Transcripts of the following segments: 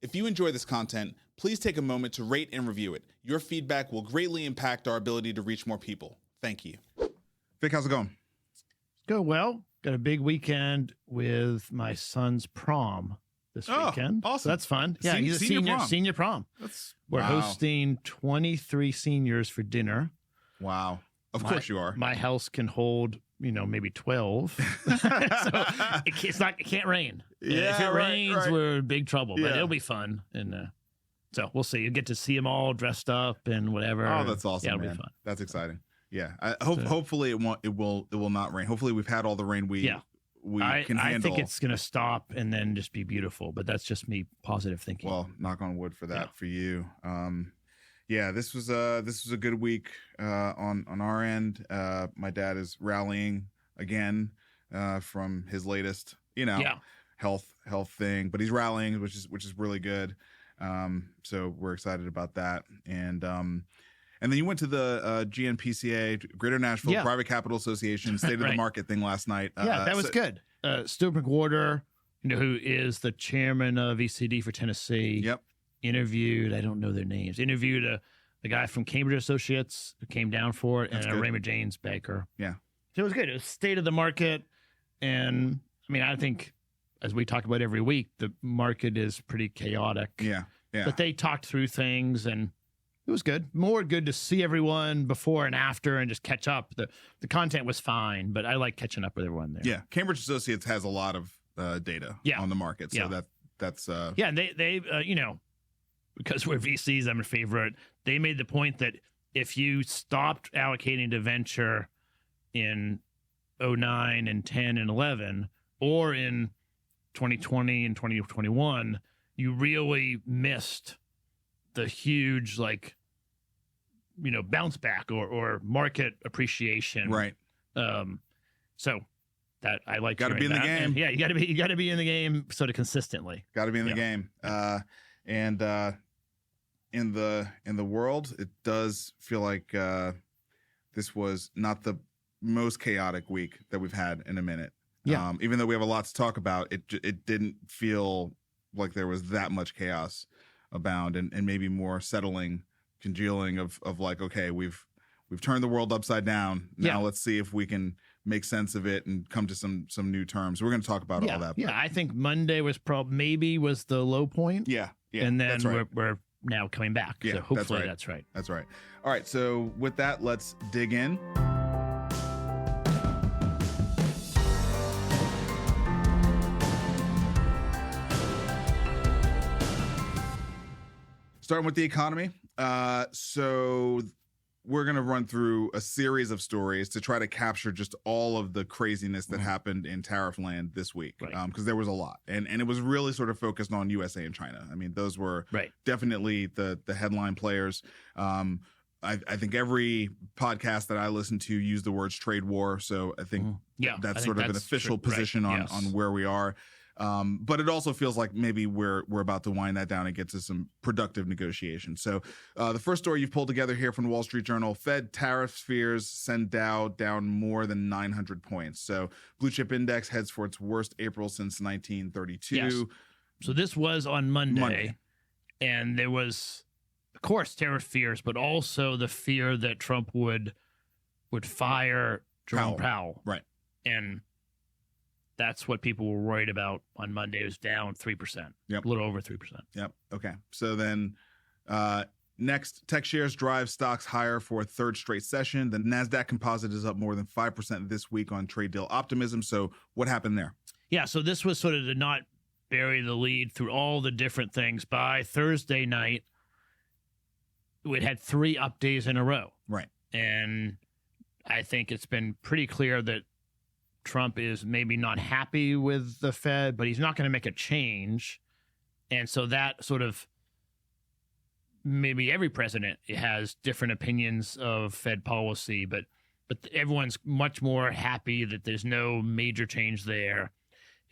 If you enjoy this content, please take a moment to rate and review it. Your feedback will greatly impact our ability to reach more people. Thank you. Vic, how's it going? Go well. Got a big weekend with my son's prom this weekend. Awesome. So that's fun. Yeah, he's a senior prom. We're hosting 23 seniors for dinner. Wow. Of course you are. My house can hold, maybe 12. So it can't rain. Yeah, if it rains, right. we're in big trouble. But Yeah. it'll be fun. And so we'll see. You get to see them all dressed up and whatever. Oh, that's awesome. Yeah, it'll man. be fun. That's exciting. Yeah. Hopefully it will not rain. Hopefully we've had all the rain we can handle. I think it's going to stop and then just be beautiful. But that's just me positive thinking. Well, knock on wood for that for you. This was a good week on our end. My dad is rallying again from his latest, health thing, but he's rallying, which is really good. So we're excited about that. And then you went to the GNPCA, Greater Nashville Private Capital Association State of the Market thing last night. That was good. Stuart McWhorter, who is the chairman of ECD for Tennessee. Yep. Interviewed, I don't know their names, a guy from Cambridge Associates who came down for it, and a Raymond James banker. Yeah. So it was good. It was state of the market. And I think, as we talk about every week, the market is pretty chaotic. Yeah. Yeah. But they talked through things, and it was good. More good to see everyone before and after and just catch up. The content was fine, but I like catching up with everyone there. Yeah. Cambridge Associates has a lot of data on the market. So that's and they because we're VCs, I'm a favorite. They made the point that if you stopped allocating to venture in 2009 and 10 and 11, or in 2020 and 2021, you really missed the huge, bounce back or market appreciation. Right. So that I like. Got to be in the game. And you got to be in the game sort of consistently. Got to be in the game. And in the world, it does feel like this was not the most chaotic week that we've had in a minute. Yeah. Even though we have a lot to talk about, it didn't feel like there was that much chaos abound, and maybe more settling, congealing of okay, we've turned the world upside down. Now let's see if we can make sense of it and come to some new terms. We're going to talk about all that. Yeah, I think Monday was maybe the low point. Yeah. And then that's right. we're now coming back. Yeah, so hopefully that's right. That's right. All right. So with that, let's dig in. Starting with the economy. So we're going to run through a series of stories to try to capture just all of the craziness that happened in tariff land this week. Because there was a lot. And it was really sort of focused on USA and China. Those were definitely the headline players. I think every podcast that I listen to used the words trade war. So I think that's sort of an official position on where we are. But it also feels like maybe we're about to wind that down and get to some productive negotiations. So the first story you've pulled together here from the Wall Street Journal: Fed tariff fears send Dow down more than 900 points. So blue chip index heads for its worst April since 1932. Yes. So this was on Monday. And there was, of course, tariff fears, but also the fear that Trump would fire Jerome Powell. Right. And that's what people were worried about on Monday. It was down 3%, a little over 3%. Yep. Okay. So then next, tech shares drive stocks higher for a third straight session. The NASDAQ composite is up more than 5% this week on trade deal optimism. So what happened there? Yeah. So this was sort of to not bury the lead through all the different things. By Thursday night, we'd had 3 up days in a row. Right. And I think it's been pretty clear that Trump is maybe not happy with the Fed, but he's not going to make a change. And so that sort of, maybe every president has different opinions of Fed policy, but everyone's much more happy that there's no major change there.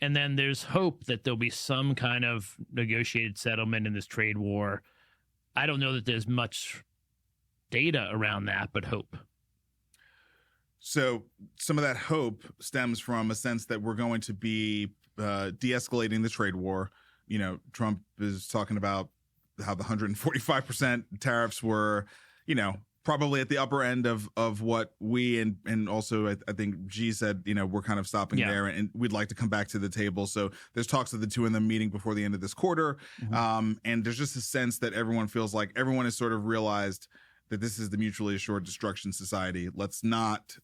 And then there's hope that there'll be some kind of negotiated settlement in this trade war. I don't know that there's much data around that, but hope. So some of that hope stems from a sense that we're going to be de-escalating the trade war, Trump is talking about how the 145% tariffs were, probably at the upper end of what we and also I think G said, we're kind of stopping there and we'd like to come back to the table. So there's talks of the two of them meeting before the end of this quarter. And there's just a sense that everyone feels like everyone has sort of realized that this is the mutually assured destruction society. Let's not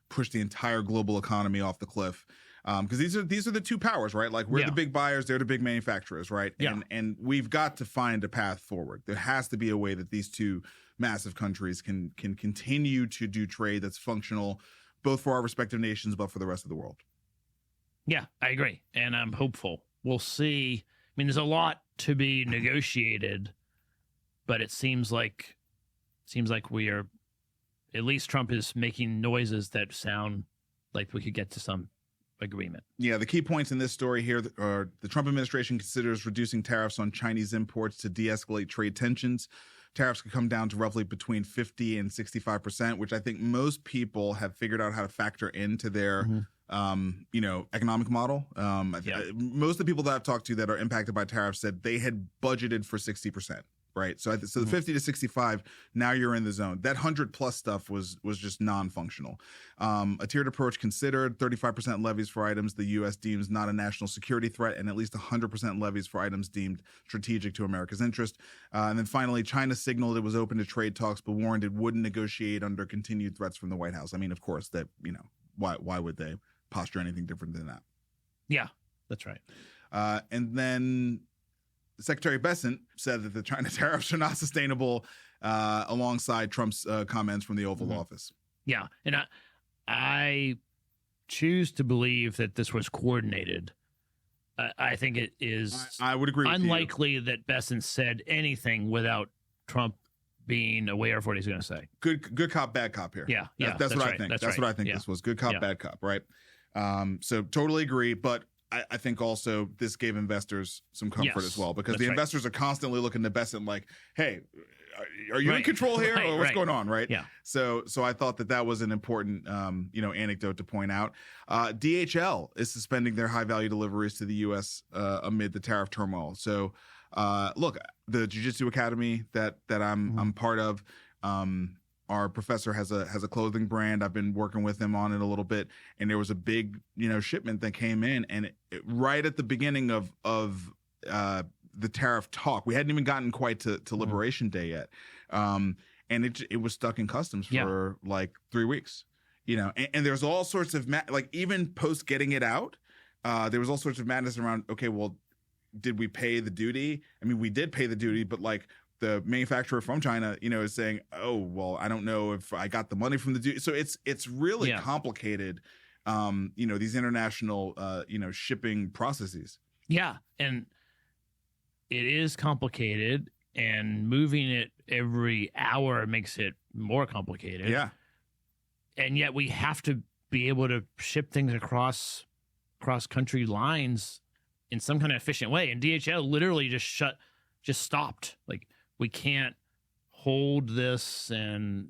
push the entire global economy off the cliff. Because these are the two powers, right? Like we're the big buyers, they're the big manufacturers, right? And we've got to find a path forward. There has to be a way that these two massive countries can continue to do trade that's functional, both for our respective nations, but for the rest of the world. Yeah, I agree, and I'm hopeful. We'll see. I mean, there's a lot to be negotiated, but it seems like we are. At least Trump is making noises that sound like we could get to some agreement. Yeah, the key points in this story here are the Trump administration considers reducing tariffs on Chinese imports to de-escalate trade tensions. Tariffs could come down to roughly between 50 and 65%, which I think most people have figured out how to factor into their economic model. Most of the people that I've talked to that are impacted by tariffs said they had budgeted for 60%. Right. So the 50 to 65, now you're in the zone. That 100+ stuff was just non-functional. A tiered approach considered 35% levies for items the U.S. deems not a national security threat and at least 100% levies for items deemed strategic to America's interest. And then finally, China signaled it was open to trade talks, but warned it wouldn't negotiate under continued threats from the White House. I mean, of course, that, why would they posture anything different than that? Yeah, that's right. And then Secretary Bessent said that the China tariffs are not sustainable, alongside Trump's comments from the Oval Office. Yeah, and I choose to believe that this was coordinated. I think it is. I would agree. Unlikely that Bessent said anything without Trump being aware of what he's going to say. Good cop, bad cop here. Yeah, that's what I think. That's what I think this was. Good cop, bad cop. Right. So totally agree, but I think also this gave investors some comfort as well, because the investors are constantly looking to Bessent like, hey, are you in control here or what's going on? Right. Yeah. So I thought that was an important, anecdote to point out. DHL is suspending their high value deliveries to the U.S. Amid the tariff turmoil. So look, the Jiu-Jitsu Academy that I'm part of, our professor has a clothing brand. I've been working with him on it a little bit, and there was a big, shipment that came in, and right at the beginning of the tariff talk, we hadn't even gotten quite to Liberation Day yet, and it was stuck in customs for like 3 weeks, and there's all sorts of even post getting it out, there was all sorts of madness around. Okay, well, did we pay the duty? I mean, we did pay the duty, but the manufacturer from China, is saying, oh, well, I don't know if I got the money from the duty. So it's really complicated, these international, shipping processes. Yeah. And it is complicated, and moving it every hour makes it more complicated. Yeah. And yet we have to be able to ship things across country lines in some kind of efficient way. And DHL literally just stopped. We can't hold this and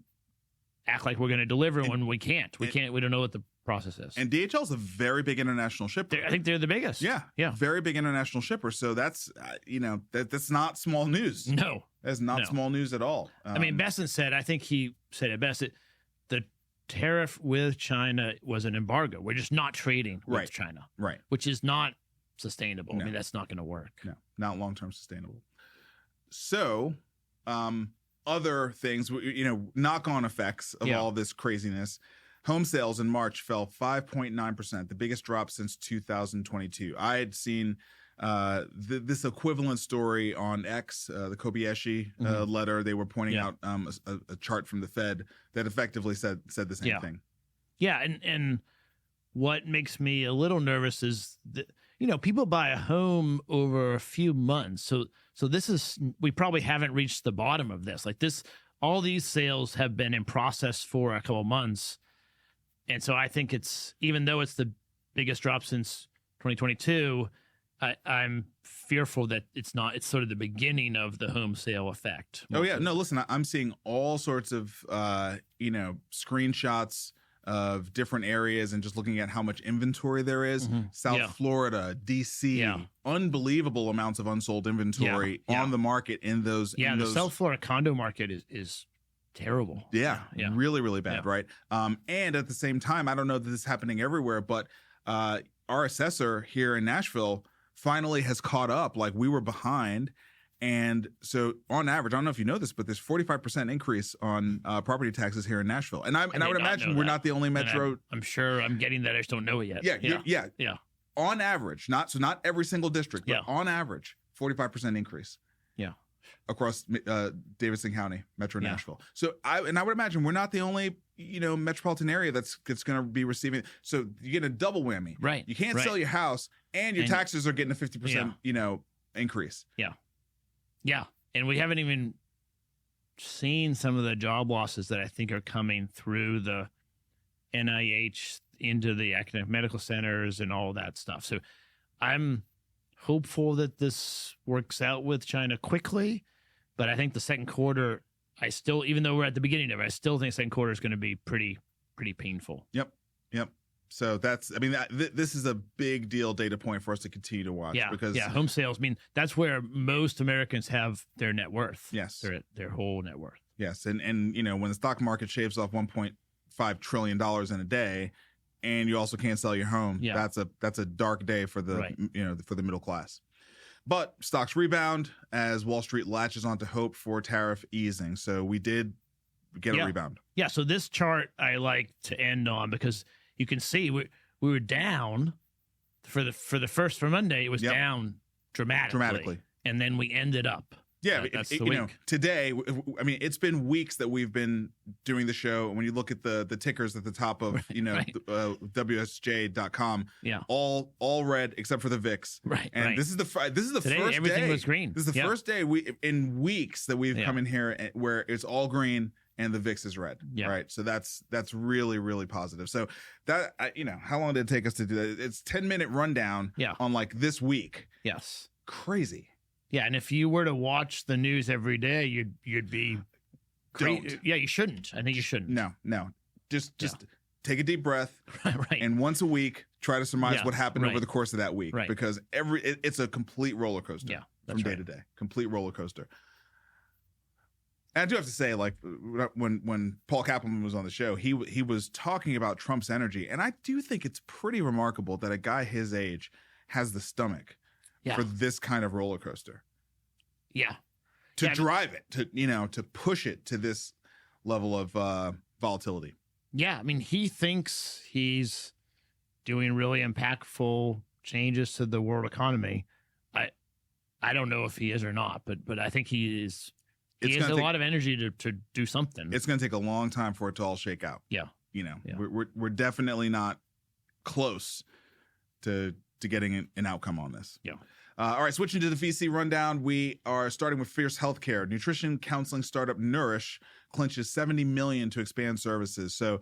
act like we're going to deliver when we can't. We don't know what the process is. And DHL is a very big international shipper. I think they're the biggest. Yeah. Very big international shipper. So that's, that's not small news. No. That's not small news at all. I mean, Bessent said, I think he said it best, the tariff with China was an embargo. We're just not trading with China. Right. Which is not sustainable. No. I mean, that's not going to work. No, not long-term sustainable. So, other things, knock-on effects of all this craziness. Home sales in March fell 5.9%, the biggest drop since 2022. I had seen this equivalent story on X, the Kobayashi letter. They were pointing out a chart from the Fed that effectively said the same thing. Yeah, and what makes me a little nervous is that, people buy a home over a few months. So this is, we probably haven't reached the bottom of this. All these sales have been in process for a couple of months. And so I think even though it's the biggest drop since 2022, I'm fearful that it's sort of the beginning of the home sale effect. Oh yeah. No, listen, I'm seeing all sorts of, screenshots, of different areas and just looking at how much inventory there is. South Florida, DC, unbelievable amounts of unsold inventory on the market in those. Yeah, the South Florida condo market is terrible. Yeah, really, really bad, right? And at the same time, I don't know that this is happening everywhere, but our assessor here in Nashville finally has caught up. Like, we were behind. And so on average, I don't know if you know this, but there's 45% increase on property taxes here in Nashville. And I would imagine we're not the only metro. I'm sure I'm getting that. I just don't know it yet. Yeah. On average, not every single district, but on average, 45% increase. Yeah. Across Davidson County, Metro Nashville. So I would imagine we're not the only metropolitan area that's going to be receiving. So you get a double whammy. Right. You can't sell your house, and your taxes are getting a 50% increase. Yeah. Yeah, and we haven't even seen some of the job losses that I think are coming through the NIH into the academic medical centers and all that stuff. So I'm hopeful that this works out with China quickly, but I think the second quarter, even though we're at the beginning of it, I still think second quarter is going to be pretty painful. Yep. So this is a big deal data point for us to continue to watch. Because home sales. I mean, that's where most Americans have their net worth. Yes, their whole net worth. Yes, and when the stock market shaves off $1.5 trillion in a day, and you also can't sell your home, that's a dark day for the for the middle class. But stocks rebound as Wall Street latches onto hope for tariff easing. So we did get a rebound. Yeah. So this chart I like to end on because you can see we were down for Monday. It was down dramatically, and then we ended up. Yeah, today, I mean, it's been weeks that we've been doing the show. When you look at the tickers at the top of WSJ.com, all red except for the VIX. Right. And this is the today, first everything day. was green. This is the first day in weeks that we've come in here where it's all green and the VIX is red. Yeah. Right. So that's really, really positive. So that how long did it take us to do that? It's 10-minute rundown on like this week. Yes. Crazy. Yeah, and if you were to watch the news every day, you'd be. Don't. Yeah, you shouldn't. I think you shouldn't. No. Just take a deep breath. Right. And once a week, try to surmise what happened over the course of that week. Right. Because it's a complete roller coaster. Yeah, from day to day. Complete roller coaster. And I do have to say, like, when Paul Kaplan was on the show, he was talking about Trump's energy, and I do think it's pretty remarkable that a guy his age has the stomach for this kind of roller coaster. Yeah. To drive it, to push it to this level of volatility. Yeah. I mean, he thinks he's doing really impactful changes to the world economy. I don't know if he is or not, but I think he is. He has a lot of energy to do something. It's going to take a long time for it to all shake out. Yeah. We're definitely not close to getting an outcome on this. Yeah. All right, switching to the VC rundown, we are starting with Fierce Healthcare. Nutrition counseling startup Nourish clinches $70 million to expand services. So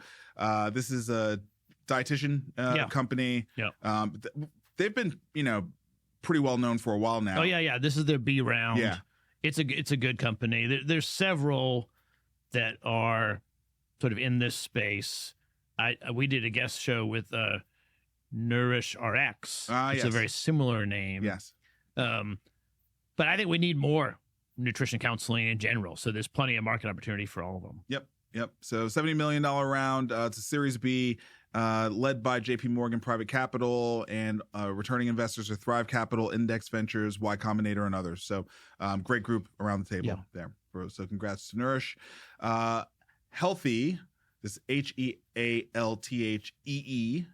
this is a dietitian company. Yeah. They've been, pretty well known for a while now. Oh yeah. This is their B round. Yeah. It's a good company. There's several that are sort of in this space. We did a guest show with Nourish RX. It's a very similar name. Yes. But I think we need more nutrition counseling in general. So there's plenty of market opportunity for all of them. Yep. So $70 million round. It's a Series B, led by J.P. Morgan Private Capital, and returning investors are Thrive Capital, Index Ventures, Y Combinator, and others. So great group around the table there. So congrats to Nourish. Healthee, this HEALTHEE,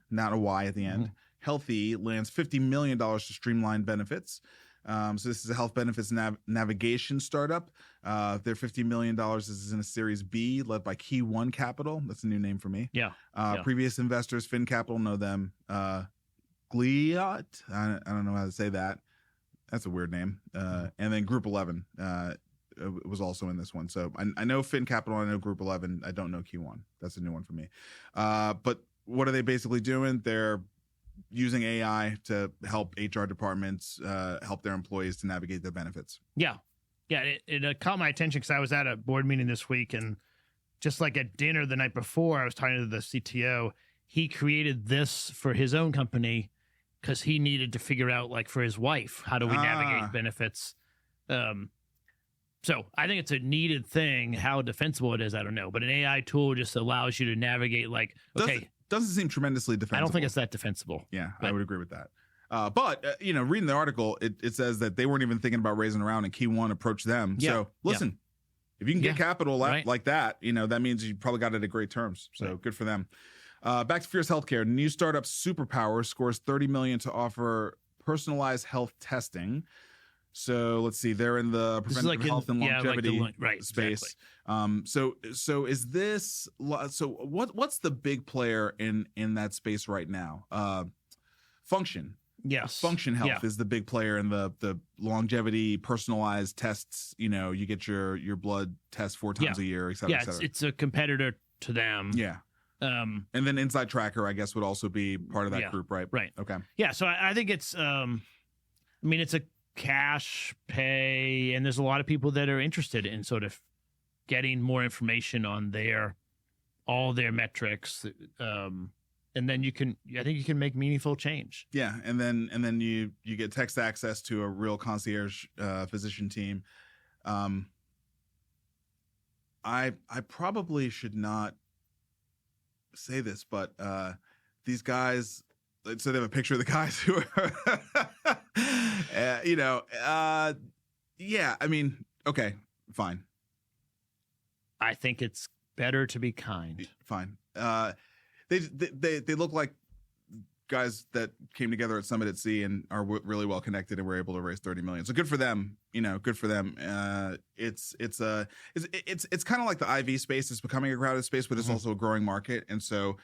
not a Y at the end. Healthee lands $50 million to streamline benefits. So this is a health benefits navigation startup. Their $50 million is in a Series B, led by Key One Capital. That's a new name for me. Yeah. Previous investors, Finn Capital, know them. Gliot, I don't know how to say that. That's a weird name. And then Group 11 was also in this one. So I know Finn Capital, I know Group 11. I don't know Key One. That's a new one for me. But what are they basically doing? They're using AI to help HR departments help their employees to navigate their benefits. Yeah. It caught my attention because I was at a board meeting this week, and just like at dinner the night before, I was talking to the CTO. He created this for his own company because he needed to figure out, like, for his wife, how do we navigate benefits. So I think it's a needed thing. How defensible it is, I don't know. But an AI tool just allows you to navigate, like, okay. Doesn't seem tremendously defensible. I don't think it's that defensible. Yeah, I would agree with that. But reading the article, it says that they weren't even thinking about raising a round, and Key One approached them. Yeah. So listen, if you can get capital like that, that means you probably got it at great terms. So good for them. Back to Fierce Healthcare. New startup Superpower scores $30 million to offer personalized health testing. So let's see, they're in the preventive health and longevity space. Exactly. So is this? So what's the big player in that space right now? Function. Yes. Function Health is the big player in the longevity personalized tests. You get your blood test 4 times a year, et cetera, et cetera. It's a competitor to them. Yeah. And then Inside Tracker, I guess, would also be part of that group, right? Right. Okay. Yeah. So I think it's, it's a cash pay, and there's a lot of people that are interested in sort of getting more information on all their metrics. And then I think you can make meaningful change. Yeah. And then you get text access to a real concierge physician team. I probably should not say this, but these guys, so they have a picture of the guys who are, okay, fine. I think it's better to be kind. Fine. They look like guys that came together at Summit at Sea and are really well connected and were able to raise $30 million. So good for them. Good for them. It's kind of like the IV space is becoming a crowded space, but it's also a growing market. And so,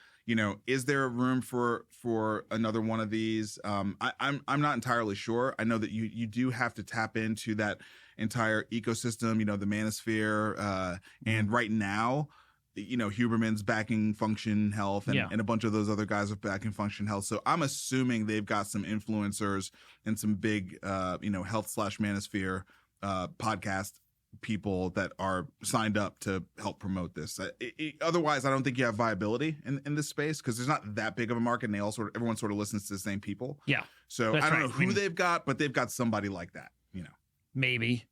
is there room for another one of these? I'm not entirely sure. I know that you do have to tap into that entire ecosystem, the manosphere. And right now, Huberman's backing Function Health and a bunch of those other guys are backing Function Health. So I'm assuming they've got some influencers and some big, health/manosphere podcast people that are signed up to help promote this. Otherwise, I don't think you have viability in this space because there's not that big of a market and everyone sort of listens to the same people. Yeah. So I don't know who they've got, but they've got somebody like that, Maybe.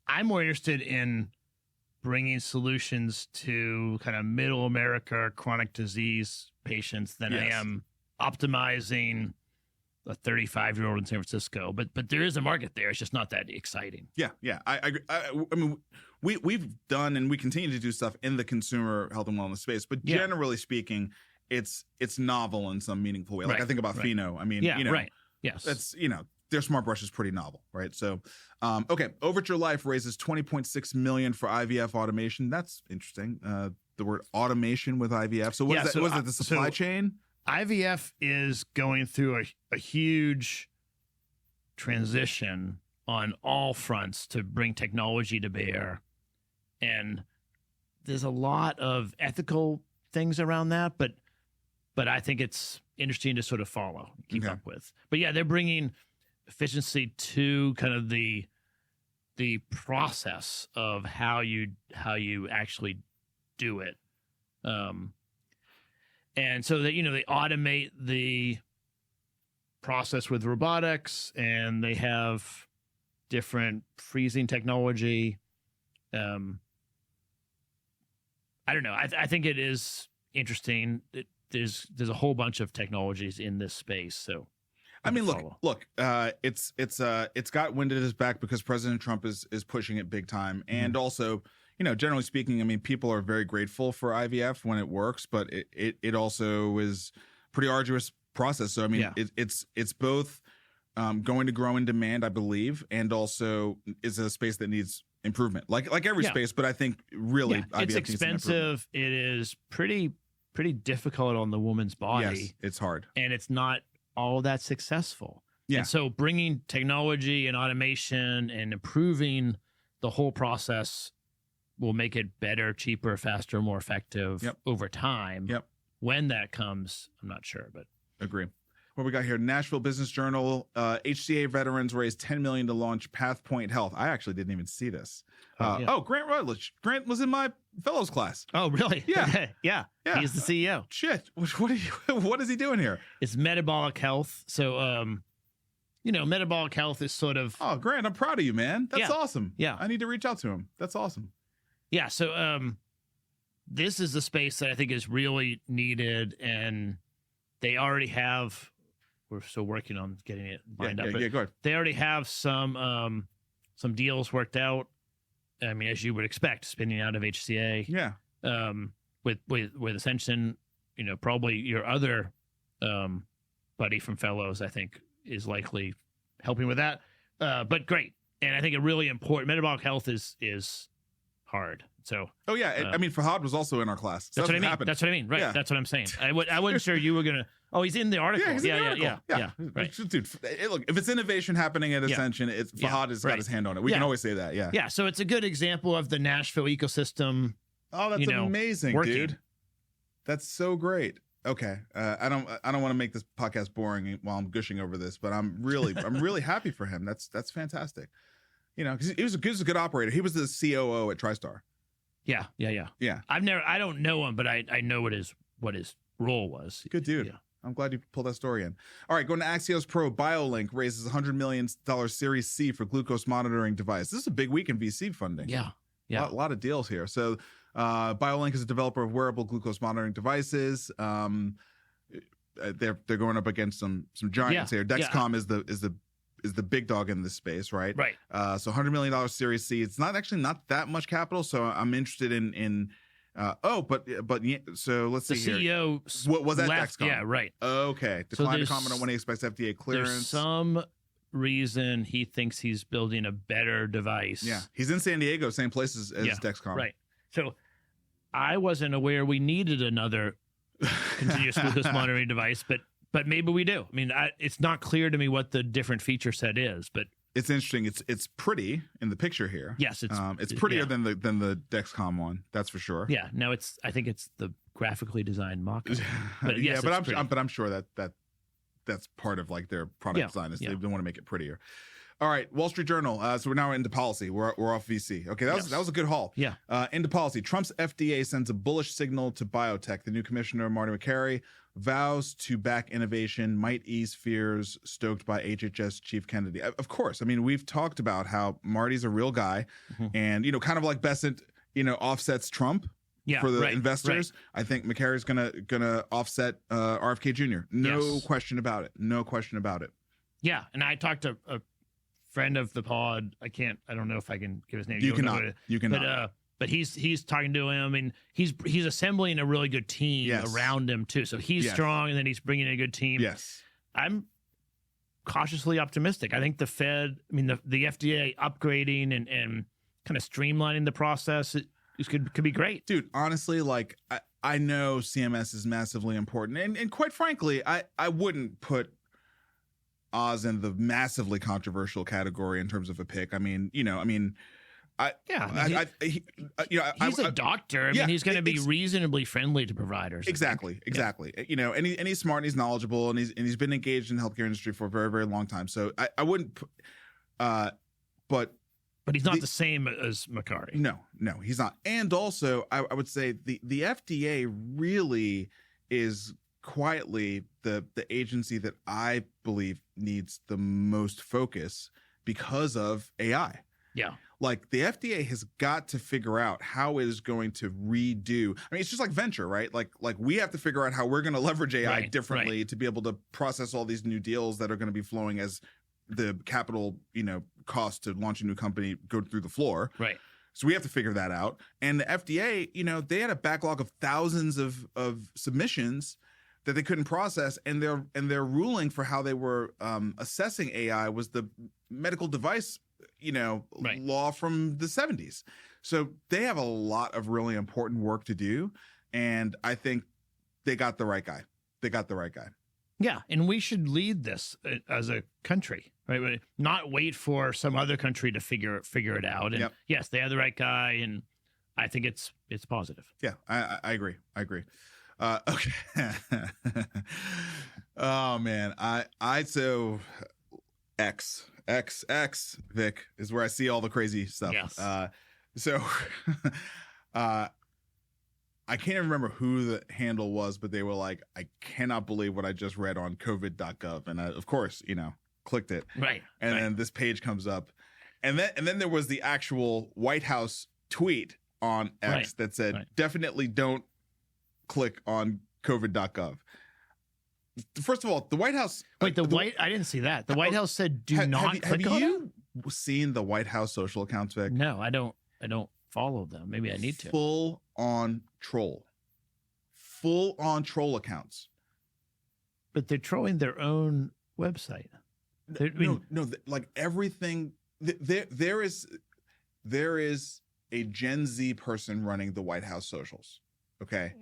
I'm more interested in bringing solutions to kind of middle America chronic disease patients than I am optimizing a 35-year-old in San Francisco. But there is a market there. It's just not that exciting. Yeah. I mean, we've done and we continue to do stuff in the consumer health and wellness space. But generally speaking, it's novel in some meaningful way. Like I think about Pheno. I mean, Yes. That's their smart brush is pretty novel, right? So, okay, Overture Life raises $20.6 million for IVF automation. That's interesting. The word automation with IVF. So what is that? Was it the supply chain? IVF is going through a huge transition on all fronts to bring technology to bear, and there's a lot of ethical things around that, but I think it's interesting to sort of keep up with. But they're bringing efficiency to kind of the process of how you actually do it, and so that they automate the process with robotics, and they have different freezing technology. I don't know. I think it is interesting. There's a whole bunch of technologies in this space, so. I mean, look. It's got wind at his back because President Trump is pushing it big time, and also, generally speaking, I mean, people are very grateful for IVF when it works, but it also is pretty arduous process. So I mean, it's both going to grow in demand, I believe, and also is a space that needs improvement, like every space. But I think really, IVF it's expensive. It is pretty difficult on the woman's body. Yes, it's hard, and it's not all that successful. And so bringing technology and automation and improving the whole process will make it better, cheaper, faster, more effective over time. When that comes, I'm not sure, but agree. What we got here? Nashville Business Journal. HCA veterans raised $10 million to launch PathPoint Health. I actually didn't even see this. Grant Rutledge. Grant was in my fellows class. Oh, really? Yeah. yeah. He's the CEO. Shit. What is he doing here? It's metabolic health. So, metabolic health is sort of. Oh, Grant, I'm proud of you, man. That's awesome. Yeah. I need to reach out to him. That's awesome. Yeah. So, this is the space that I think is really needed, and they already have. We're still working on getting it lined up. Yeah, go ahead. They already have some deals worked out. I mean, as you would expect, spinning out of HCA. Yeah. With Ascension, probably your other buddy from Fellows, I think, is likely helping with that. But great, and I think a really important metabolic health is hard. So. Oh yeah, I mean, Fahad was also in our class. So that's what I mean. happened. That's what I mean. Right. Yeah. That's what I'm saying. I wasn't sure you were gonna. Oh, he's in the article. Yeah, he's in the article. Yeah. Right. Dude, look, if it's innovation happening at Ascension, Fahad has got his hand on it. We can always say that. Yeah. Yeah. So it's a good example of the Nashville ecosystem. Oh, that's amazing, working. Dude. That's so great. Okay. I don't want to make this podcast boring while I'm gushing over this, but I'm really happy for him. That's fantastic. Because he was a good operator. He was the COO at TriStar. Yeah. I don't know him, but I know what his role was. Good dude. Yeah. I'm glad you pulled that story in. All right, going to Axios Pro. Biolinq raises $100 million Series C for glucose monitoring device. This is a big week in VC funding. Yeah. A lot of deals here. So Biolinq is a developer of wearable glucose monitoring devices. They're going up against some giants here. Dexcom is the big dog in this space, right? Right. So $100 million Series C. It's not that much capital. So I'm interested in. So let's see here. The CEO. What was that? Left, Dexcom. Yeah. Right. Okay. Declined to comment on when he expects FDA clearance. There's some reason he thinks he's building a better device. Yeah. He's in San Diego, same place as Dexcom. Right. So I wasn't aware we needed another continuous glucose monitoring device, but maybe we do. I mean, it's not clear to me what the different feature set is, but it's interesting. It's pretty in the picture here. Yes, it's prettier than the Dexcom one. That's for sure. Yeah. No, I think it's the graphically designed mock-up. But yes, I'm sure that's part of like their product design. They want to make it prettier. All right, Wall Street Journal. So we're now into policy. We're off VC. Okay, that was a good haul. Yeah. Into policy. Trump's FDA sends a bullish signal to biotech. The new commissioner, Marty McCary, vows to back innovation, might ease fears stoked by HHS Chief Kennedy. Of course. I mean, we've talked about how Marty's a real guy, and kind of like Bessent, offsets Trump. For the investors, I think McCary's gonna offset RFK Jr. No question about it. Yeah, and I talked to a friend of the pod. I don't know if I can give his name. You cannot. But he's talking to him, and he's assembling a really good team around him too. So he's strong, and then he's bringing in a good team. Yes, I'm cautiously optimistic. I think the Fed, the FDA upgrading and kind of streamlining the process. It could be great. Dude, honestly, like I know CMS is massively important. And quite frankly, I wouldn't put Oz in the massively controversial category in terms of a pick. He's a doctor. I mean, he's going to be reasonably friendly to providers. Exactly. And he's smart and he's knowledgeable and he's been engaged in the healthcare industry for a very, very long time. So I wouldn't But he's not the same as McCary. No, he's not. And also, I would say the FDA really is quietly the agency that I believe needs the most focus because of AI. Yeah. Like the FDA has got to figure out how it is going to redo. I mean, it's just like venture, right? Like we have to figure out how we're going to leverage AI differently to be able to process all these new deals that are going to be flowing as the capital, cost to launch a new company go through the floor. Right. So we have to figure that out. And the FDA, they had a backlog of thousands of submissions that they couldn't process, and their ruling for how they were assessing AI was the medical device, law from the 70s. So they have a lot of really important work to do, and I think they got the right guy. Yeah, and we should lead this as a country, right? Not wait for some other country to figure it out. And yes, they have the right guy, and I think it's positive. Yeah, I agree. Okay. Oh man, so X Vic is where I see all the crazy stuff. Yes. So I can't even remember who the handle was, but they were like, I cannot believe what I just read on covid.gov. And I, of course, clicked it. Right. And then this page comes up. And then there was the actual White House tweet on X that said, definitely don't click on covid.gov. First of all, the White House. Wait, I didn't see that. The White House said do not click on it? Have you seen the White House social accounts, Vic? No, I don't follow them. Maybe I need to. Full on troll accounts. But they're trolling their own website. Like everything. There is a Gen Z person running the White House socials, okay,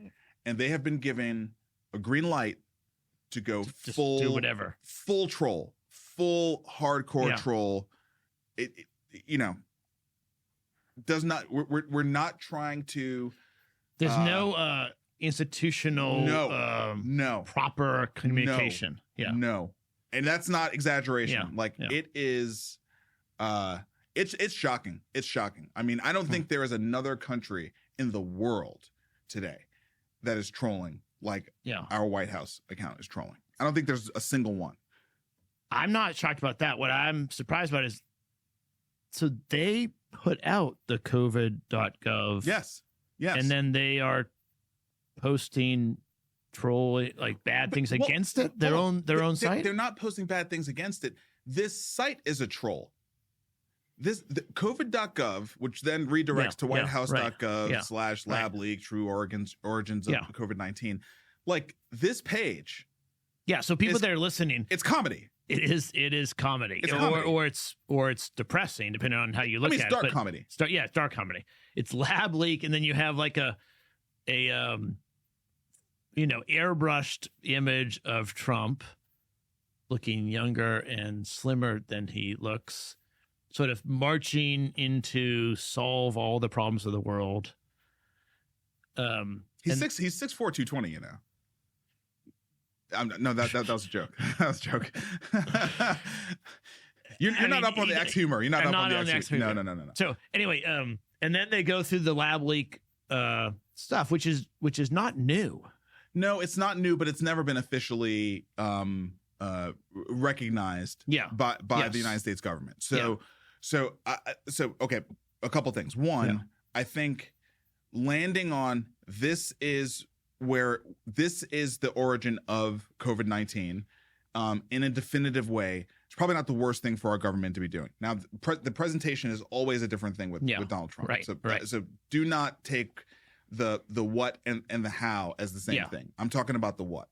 and they have been given a green light to go Just full do whatever, full troll, full hardcore troll. It does not. We're not trying to. There's no institutional proper communication. No, and that's not exaggeration. It is. It's shocking. It's shocking. I mean, I don't think there is another country in the world today that is trolling like our White House account is trolling. I don't think there's a single one. I'm not shocked about that. What I'm surprised about is, so they put out the covid.gov. Yes. And then they are posting troll bad things against it. Their own site. They're not posting bad things against it. This site is a troll. The covid.gov, which then redirects to whitehouse.gov / lab leak, true origins of COVID-19. Like this page. Yeah. So people that are listening, it's comedy. It is comedy. It's comedy. Or it's depressing, depending on how you look at it. It's dark comedy. It's dark comedy. It's lab leak, and then you have like a airbrushed image of Trump looking younger and slimmer than he looks, sort of marching in to solve all the problems of the world. He's 6'4", 220, No, that was a joke. That was a joke. You're not up on the X humor. You're not up on the X humor. No. So anyway, and then they go through the lab leak stuff, which is not new. No, it's not new, but it's never been officially recognized by the United States government. So okay, a couple things. One, I think landing on this is the origin of COVID-19 in a definitive way. It's probably not the worst thing for our government to be doing. Now, the presentation is always a different thing with Donald Trump. So do not take the what and the how as the same thing. I'm talking about the what.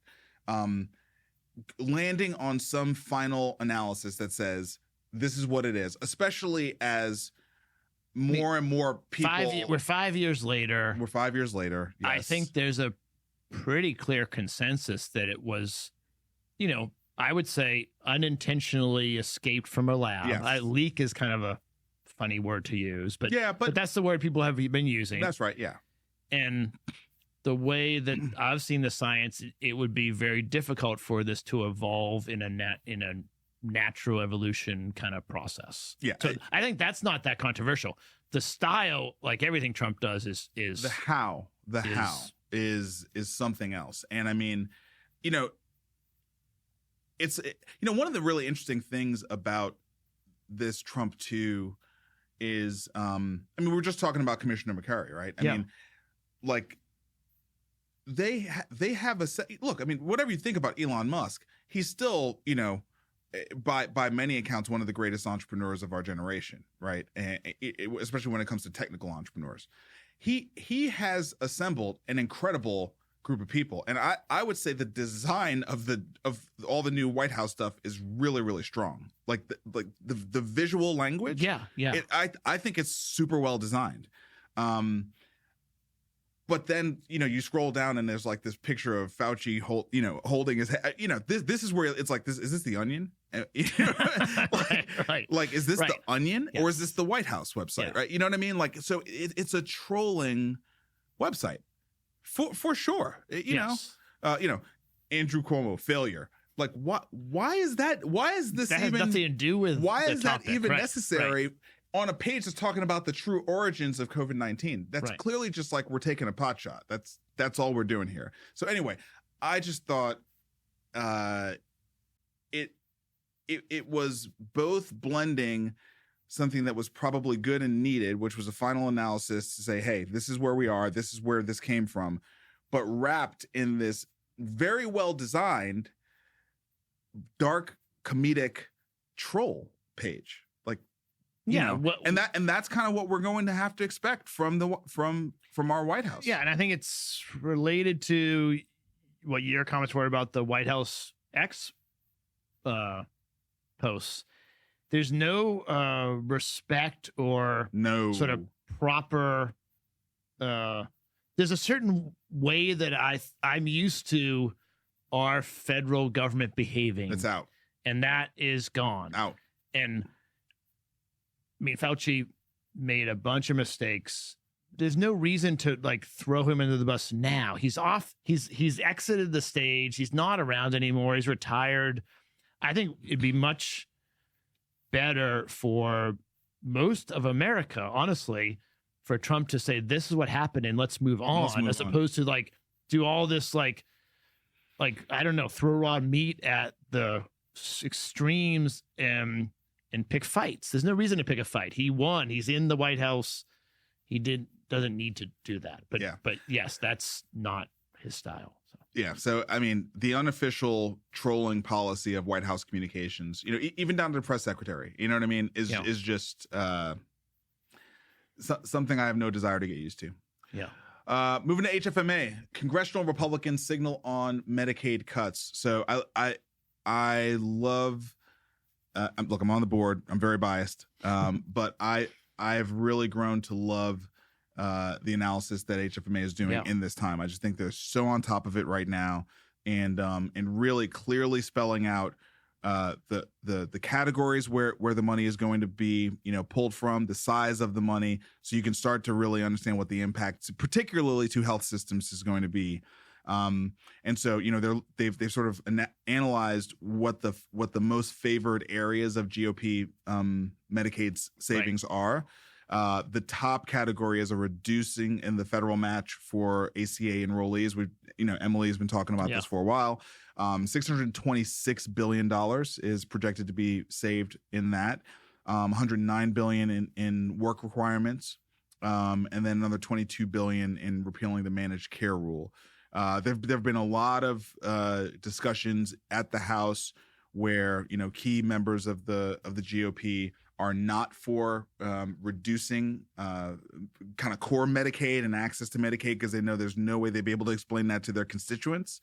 Landing on some final analysis that says this is what it is, especially as more and more people. We're 5 years later. We're 5 years later. Yes. I think there's a pretty clear consensus that it was, I would say unintentionally escaped from a lab. Yes. Leak is kind of a funny word to use, but that's the word people have been using. That's right. Yeah. And the way that I've seen the science, it would be very difficult for this to evolve in a natural evolution kind of process. Yeah. So I think that's not that controversial. The style, like everything Trump does, is the how. The how is something else. And I mean, it's one of the really interesting things about this Trump too is we're just talking about Commissioner McCurry, right? I mean, like they have look, I mean, whatever you think about Elon Musk, he's still, by many accounts, one of the greatest entrepreneurs of our generation, right? And especially when it comes to technical entrepreneurs. He has assembled an incredible group of people, and I would say the design of all the new White House stuff is really, really strong. Like the visual language. Yeah. I think it's super well designed. But then, you scroll down and there's like this picture of Fauci holding his head. This is where it's like, is this the Onion? Right. Like, is this the Onion or is this the White House website? Right. You know what I mean? Like, so it's a trolling website for sure. Andrew Cuomo, failure. Like, what? Why is that? Why is this That has even nothing to do with why the is topic. that even Right, necessary right. on a page that's talking about the true origins of COVID-19? That's Right. clearly just like we're taking a pot shot. That's all we're doing here. So anyway, I just thought it was both blending something that was probably good and needed, which was a final analysis to say, hey, this is where we are, this is where this came from, but wrapped in this very well designed dark comedic troll page. Like, you know, and that's kind of what we're going to have to expect from our White House. Yeah, and I think it's related to what your comments were about the White House X posts. There's no respect or no sort of proper. There's a certain way that I'm used to our federal government behaving. It's out, and that is gone. Out. And I mean, Fauci made a bunch of mistakes. There's no reason to like throw him into the bus now. He's off. He's exited the stage. He's not around anymore. He's retired. I think it'd be much better for most of America, honestly, for Trump to say, this is what happened and let's move on, as opposed to like do all this like, I don't know, throw raw meat at the extremes and pick fights. There's no reason to pick a fight. He won. He's in the White House. He doesn't need to do that. But yes, that's not his style. So. Yeah. So, I mean, the unofficial trolling policy of White House communications, you know, even down to the press secretary, you know what I mean, is just something I have no desire to get used to. Yeah. Moving to HFMA, Congressional Republicans signal on Medicaid cuts. So I love, look, I'm on the board. I'm very biased. But I've really grown to love the analysis that HFMA is doing in this time. I just think they're so on top of it right now, and really clearly spelling out the categories where the money is going to be, you know, pulled from, the size of the money, so you can start to really understand what the impact, particularly to health systems, is going to be. And so, you know, they've sort of analyzed what the most favored areas of G.O.P. Medicaid savings are. The top category is a reducing in the federal match for ACA enrollees. Emily has been talking about this for a while. $626 billion is projected to be saved in that. $109 billion in work requirements, and then another $22 billion in repealing the managed care rule. There've been a lot of discussions at the House where, you know, key members of the GOP are not for reducing kind of core Medicaid and access to Medicaid, because they know there's no way they'd be able to explain that to their constituents.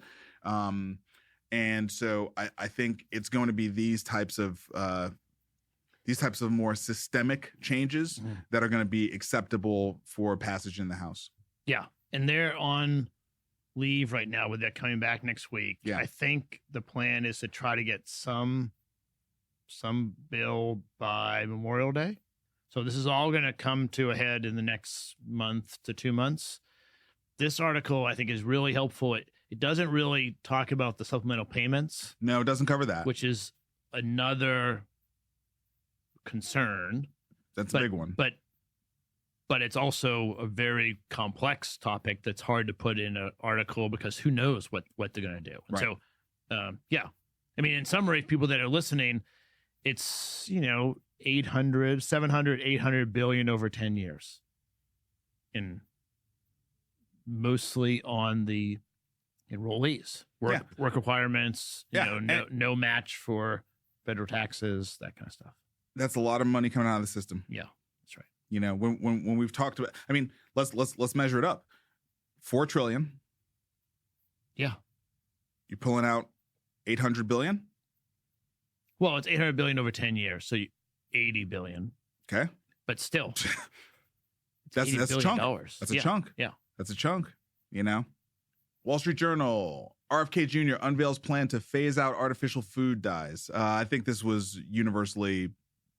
And so I think it's going to be these types of more systemic changes that are going to be acceptable for passage in the House. Yeah, and they're on leave right now with that coming back next week. Yeah. I think the plan is to try to get some bill by Memorial Day. So this is all going to come to a head in the next month to 2 months. This article, I think, is really helpful. It doesn't really talk about the supplemental payments. No, it doesn't cover that. Which is another concern. That's a big one. But it's also a very complex topic that's hard to put in an article, because who knows what they're going to do. Right. So, I mean, in summary, people that are listening, it's, you know, 800 billion over 10 years, and mostly on the enrollees, work requirements, no match for federal taxes, that kind of stuff. That's a lot of money coming out of the system. Yeah, that's right. You know, when we've talked about, I mean, let's measure it up. $4 trillion. Yeah. You're pulling out 800 billion. Well, it's 800 billion over 10 years, so 80 billion. Okay. But still, that's a chunk. That's a chunk. Yeah. That's a chunk, you know. Wall Street Journal, RFK Jr. unveils plan to phase out artificial food dyes. I think this was universally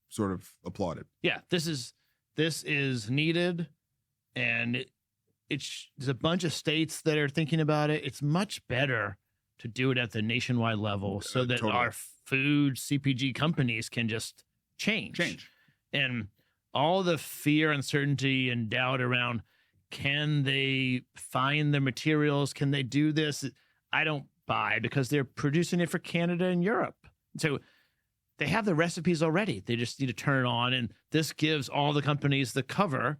sort of applauded. Yeah, this is needed, and there's a bunch of states that are thinking about it. It's much better to do it at the nationwide level so that Totally. our food CPG companies can just change. And all the fear, uncertainty, and doubt around, can they find the materials? Can they do this? I don't buy, because they're producing it for Canada and Europe. So they have the recipes already. They just need to turn it on. And this gives all the companies the cover,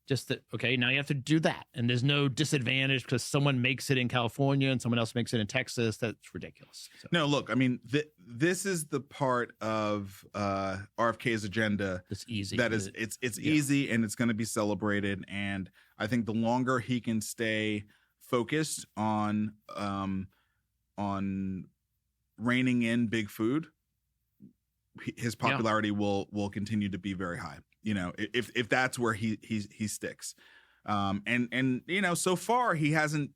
just that, okay, now you have to do that. And there's no disadvantage because someone makes it in California and someone else makes it in Texas. That's ridiculous. So. No, look, I mean, this is the part of RFK's agenda. It's easy. That is, it's easy, and it's going to be celebrated. And I think the longer he can stay focused on reining in big food, his popularity will continue to be very high. You know, if that's where he sticks, and you know, so far he hasn't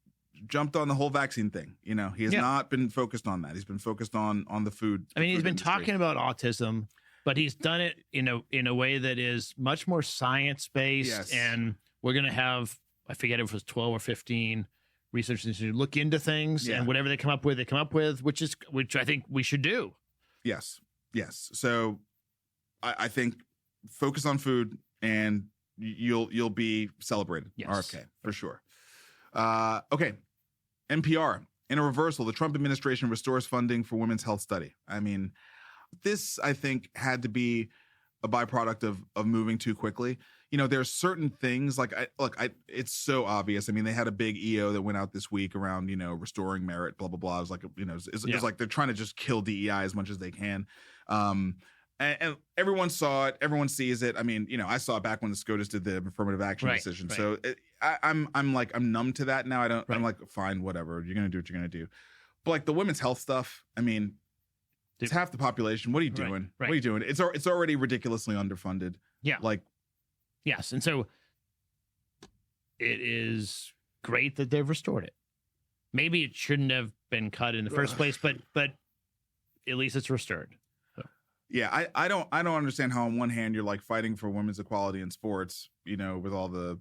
jumped on the whole vaccine thing. You know, he has not been focused on that. He's been focused on the food. I mean, he's been industry. talking about autism, but he's done it in a way that is much more science based. Yes. And we're gonna have, I forget if it was 12 or 15 researchers who look into things, and whatever they come up with, which I think we should do. Yes. So I think focus on food, and you'll be celebrated. Yes. RFK for sure. Okay. NPR, in a reversal, the Trump administration restores funding for women's health study. I mean, this, I think, had to be a byproduct of moving too quickly. You know, there's certain things like it's so obvious. I mean, they had a big EO that went out this week around, you know, restoring merit, blah, blah, blah. It was like, you know, it's like they're trying to just kill DEI as much as they can. And everyone saw it. Everyone sees it. I mean, you know, I saw it back when the SCOTUS did the affirmative action decision. Right. So I'm numb to that now. I'm like, fine, whatever. You're going to do what you're going to do. But like the women's health stuff, I mean, it's half the population. What are you doing? Right. What are you doing? It's already ridiculously underfunded. Yeah. Like, yes. And so it is great that they've restored it. Maybe it shouldn't have been cut in the first place, but at least it's restored. So. Yeah. I don't understand how on one hand you're like fighting for women's equality in sports, you know, with all the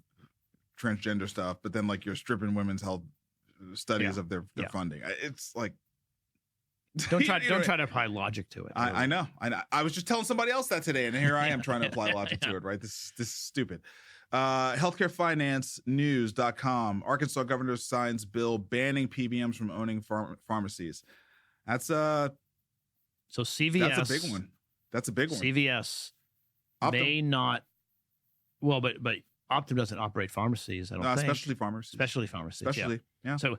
transgender stuff, but then like you're stripping women's health studies of their funding. It's like, Don't try to apply logic to it. I know. I was just telling somebody else that today, and here I am trying to apply logic to it, right? This is stupid. Healthcare Finance News.com. Arkansas governor signs bill banning PBMs from owning pharmacies. That's so CVS. That's a big one. That's a big one. CVS may not. Well, but Optum doesn't operate pharmacies. I don't think. Specialty pharmacies. Specialty pharmacies. Specialty. Yeah. So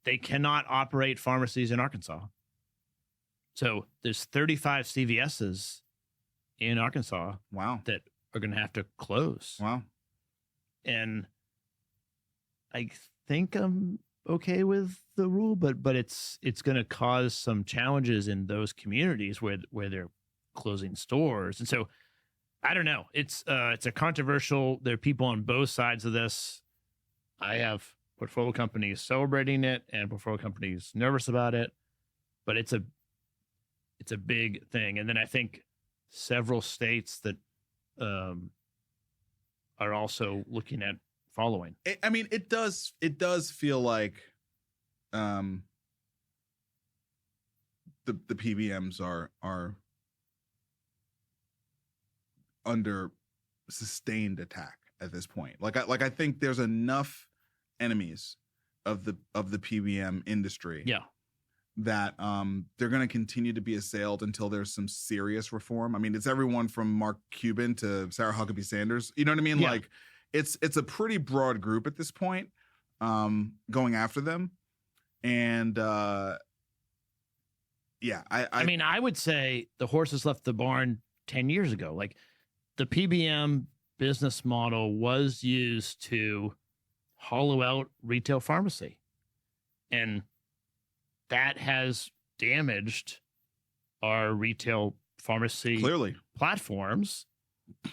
they cannot operate pharmacies in Arkansas. So there's 35 CVSs in Arkansas. Wow. That are going to have to close. Wow. And I think I'm okay with the rule, but it's going to cause some challenges in those communities where they're closing stores. And so I don't know. It's a controversial. There are people on both sides of this. I have portfolio companies celebrating it and portfolio companies nervous about it, but it's a big thing. And then I think several states that are also looking at following. I mean, it does feel like the PBMs are under sustained attack at this point. Like I think there's enough enemies of the PBM industry. Yeah. That they're going to continue to be assailed until there's some serious reform. I mean, it's everyone from Mark Cuban to Sarah Huckabee Sanders. You know what I mean? Yeah. Like, it's a pretty broad group at this point going after them. And, I mean, I would say the horses left the barn 10 years ago. Like, the PBM business model was used to hollow out retail pharmacy. And that has damaged our retail pharmacy platforms.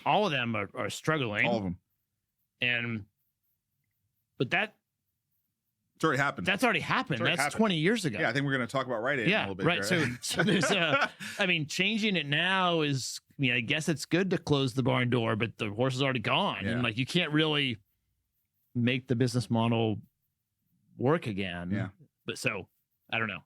All of them are struggling. All of them. But it's already happened. That's already happened. That's 20 years ago. Yeah, I think we're going to talk about Rite Aid in a little bit. Right. So there's I mean, changing it now is, I guess it's good to close the barn door, but the horse is already gone. Yeah. And like, you can't really make the business model work again. Yeah. But so I don't know.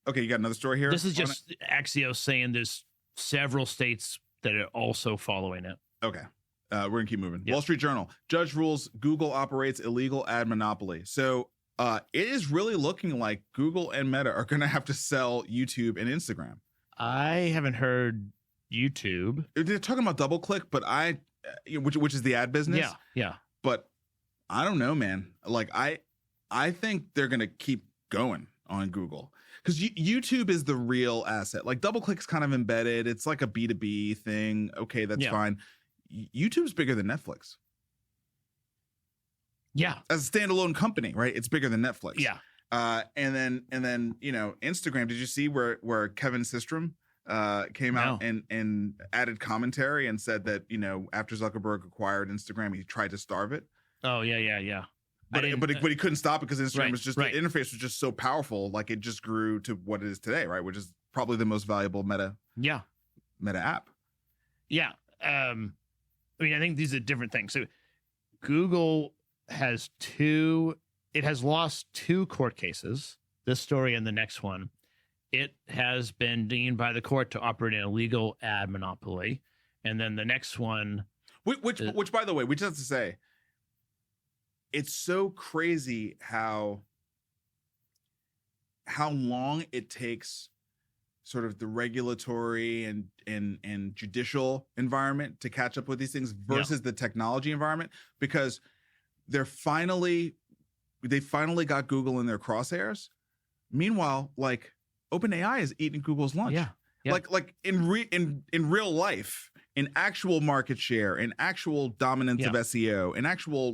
Okay, you got another story here? This is just Axios saying there's several states that are also following it. Okay. We're going to keep moving. Yep. Wall Street Journal. Judge rules Google operates illegal ad monopoly. So it is really looking like Google and Meta are going to have to sell YouTube and Instagram. I haven't heard YouTube. They're talking about DoubleClick, but which is the ad business. Yeah. But I don't know, man. Like I think they're going to keep going on Google. Because YouTube is the real asset. Like DoubleClick's kind of embedded. It's like a B2B thing. Okay, that's fine. YouTube's bigger than Netflix. Yeah. As a standalone company, right? It's bigger than Netflix. Yeah. And then Instagram. Did you see where Kevin Systrom came out and added commentary and said that after Zuckerberg acquired Instagram, he tried to starve it. Oh yeah. But he couldn't stop it because Instagram was just the interface was just so powerful, like it just grew to what it is today, right? Which is probably the most valuable Meta app. Yeah. I think these are different things. So Google has lost 2 court cases, this story and the next one. It has been deemed by the court to operate an illegal ad monopoly. And then the next one, which by the way, we just have to say, it's so crazy how long it takes sort of the regulatory and judicial environment to catch up with these things versus the technology environment, because they finally got Google in their crosshairs. Meanwhile, like OpenAI is eating Google's lunch. Yeah. Like in real life, in actual market share, in actual dominance of SEO, in actual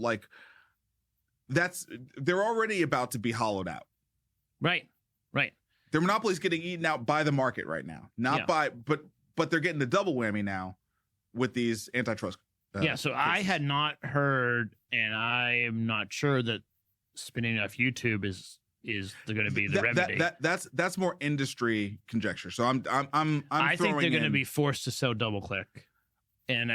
they're already about to be hollowed out. Right. Their monopoly is getting eaten out by the market right now, but they're getting the double whammy now with these antitrust. So cases. I had not heard, and I am not sure that spinning off YouTube is going to be the remedy. That's more industry conjecture. So I think they're going to be forced to sell DoubleClick, and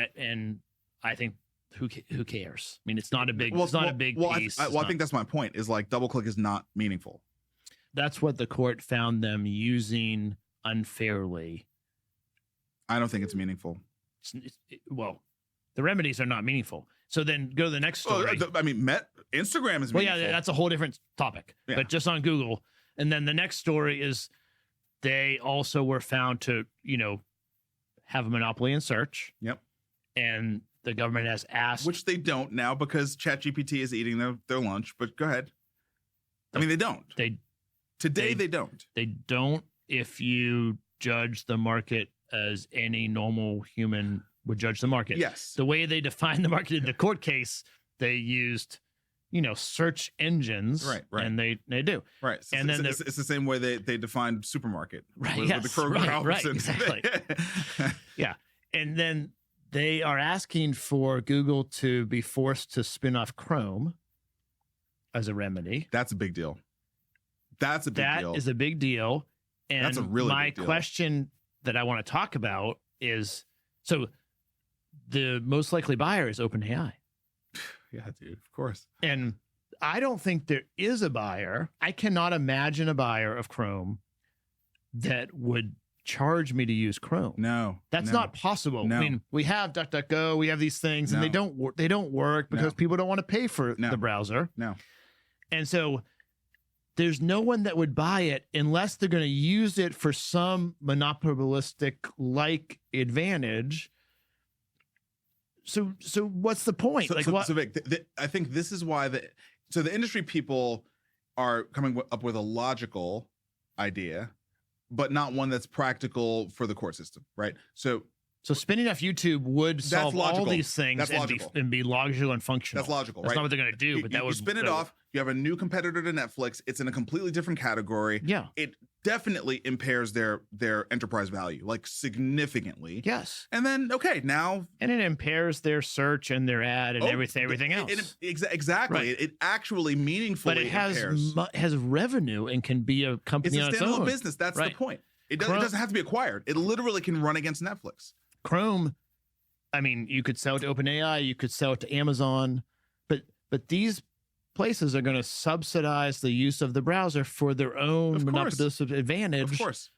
I think. Who cares? I mean, it's not a big piece. I think that's my point. Is like DoubleClick is not meaningful. That's what the court found them using unfairly. I don't think it's meaningful. Well, the remedies are not meaningful. So then go to the next story. Instagram is meaningful. Well, yeah, that's a whole different topic. Yeah. But just on Google, and then the next story is they also were found to have a monopoly in search. Yep. And the government has asked, which they don't now because ChatGPT is eating their lunch. But go ahead. I mean, they don't. They don't. They don't. If you judge the market as any normal human would judge the market. Yes. The way they define the market in the court case, they used, search engines. Right. And they do. Right. So and then it's the same way they defined supermarket. Right. With the Kroger right. Exactly. Yeah. And then they are asking for Google to be forced to spin off Chrome as a remedy. That's a big deal. That is a big deal. And that's a really my big deal. question that I want to talk about is, so the most likely buyer is OpenAI. Yeah, dude, of course. And I don't think there is a buyer. I cannot imagine a buyer of Chrome that would charge me to use Chrome. No, that's not possible. No. I mean, we have DuckDuckGo, we have these things, and they don't work because people don't want to pay for the browser. No, and so there's no one that would buy it unless they're going to use it for some monopolistic advantage. So what's the point? So Vic, I think this is why the industry people are coming up with a logical idea, but not one that's practical for the court system, right? So spinning off YouTube would solve all these things and be logical and functional. That's logical, That's right? not what they're going to do, but you spin it off. You have a new competitor to Netflix. It's in a completely different category. Yeah. It definitely impairs their enterprise value, significantly. Yes. And then, and it impairs their search and their ad and everything else. Exactly. Right. It actually meaningfully But it impairs. has revenue and can be a company on its own. It's a standalone business. That's the point. It doesn't have to be acquired. It literally can run against Netflix. Chrome, I mean, you could sell it to OpenAI, you could sell it to Amazon, but these places are going to subsidize the use of the browser for their own monopolistic advantage. Of course.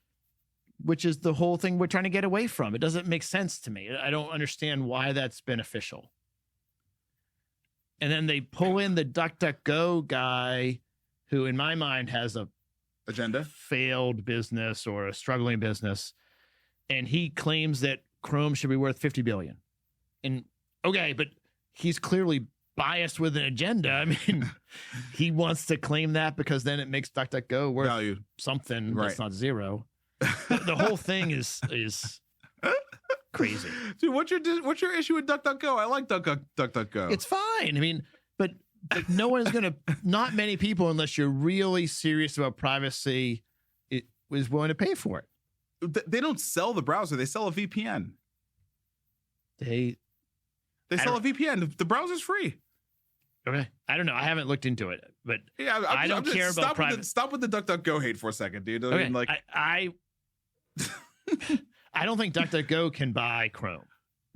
Which is the whole thing we're trying to get away from. It doesn't make sense to me. I don't understand why that's beneficial. And then they pull in the DuckDuckGo guy who, in my mind, has a agenda, failed business or a struggling business. And he claims that Chrome should be worth $50 billion. And okay, but he's clearly biased with an agenda. I mean, he wants to claim that because then it makes DuckDuckGo worth value something right. that's not zero. The whole thing is crazy. Dude, what's your issue with DuckDuckGo? I like DuckDuckGo. It's fine. I mean, but no one is going to, not many people, unless you're really serious about privacy, is willing to pay for it. They don't sell the browser. They sell a VPN. They sell a VPN. The browser's free. Okay. I don't know. I haven't looked into it, but yeah, I don't care about private. Stop with the DuckDuckGo hate for a second, dude. Okay. I mean, like, I don't think DuckDuckGo can buy Chrome.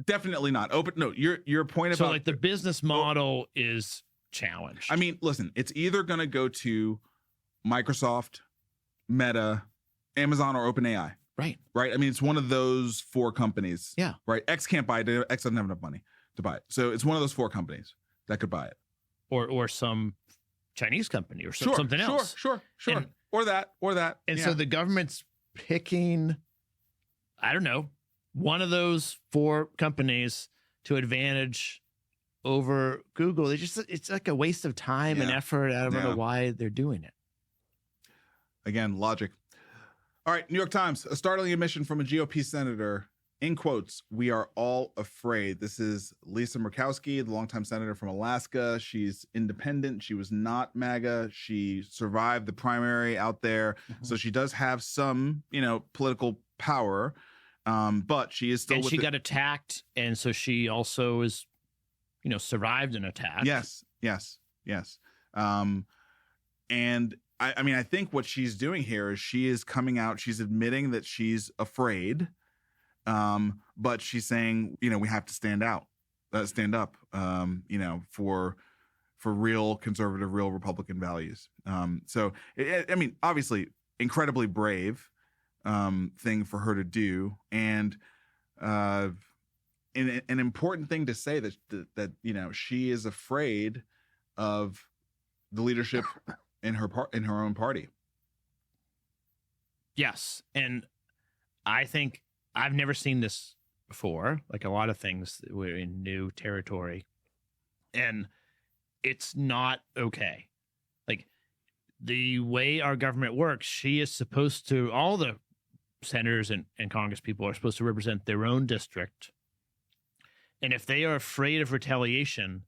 Definitely not. No, your point about like the business model is challenged. I mean, listen, it's either going to go to Microsoft, Meta, Amazon, or OpenAI. Right. I mean, it's one of those four companies. Yeah. Right. X can't buy it. X doesn't have enough money to buy it. So it's one of those four companies that could buy it. Or some Chinese company or something else. Sure. And, or that. And so the government's picking, I don't know, one of those four companies to advantage over Google. It's like a waste of time and effort. I don't know why they're doing it. Again, logic. All right, New York Times, a startling admission from a GOP senator. In quotes, "We are all afraid." This is Lisa Murkowski, the longtime senator from Alaska. She's independent. She was not MAGA. She survived the primary out there. Mm-hmm. So she does have some, political power. But she is still. And she got attacked. And so she also is, survived an attack. Yes. And I mean, I think what she's doing here is she is coming out. She's admitting that she's afraid. But she's saying, we have to stand up, for real conservative, real Republican values. So I mean, obviously, incredibly brave thing for her to do, and an important thing to say that she is afraid of the leadership in her own party. Yes, and I think I've never seen this before. Like a lot of things, we're in new territory, and it's not okay. Like the way our government works, she is supposed to, all the senators and Congress people are supposed to represent their own district. And if they are afraid of retaliation,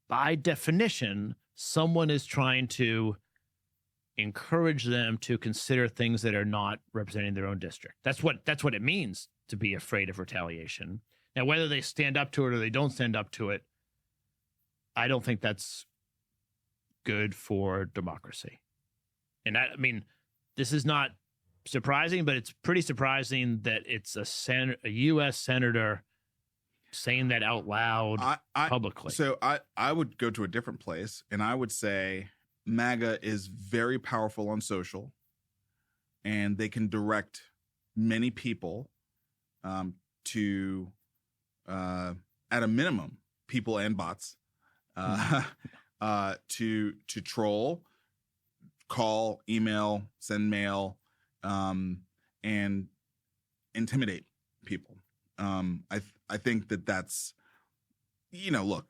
by definition, someone is trying to encourage them to consider things that are not representing their own district. That's what it means to be afraid of retaliation. Now, whether they stand up to it or they don't stand up to it, I don't think that's good for democracy. And I mean, this is not surprising, but it's pretty surprising that it's a U.S. senator saying that out loud publicly. So I would go to a different place, and I would say MAGA is very powerful on social, and they can direct many people to, at a minimum, people and bots to troll, call, email, send mail, and intimidate people. I think that's, look,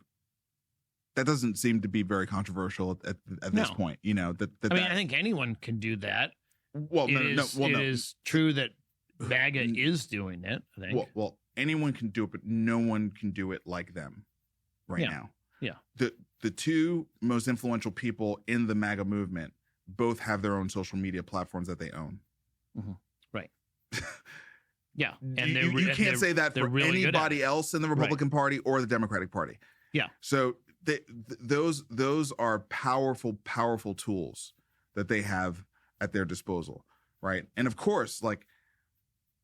that doesn't seem to be very controversial at this point. I think anyone can do that. Well, it is true that MAGA is doing it, I think. Well, anyone can do it, but no one can do it like them now. Yeah. The two most influential people in the MAGA movement both have their own social media platforms that they own. Mm-hmm. Right. Yeah. And you can't say that for really anybody else in the Republican Party or the Democratic Party. Yeah. So those are powerful, powerful tools that they have at their disposal, right? And of course, like,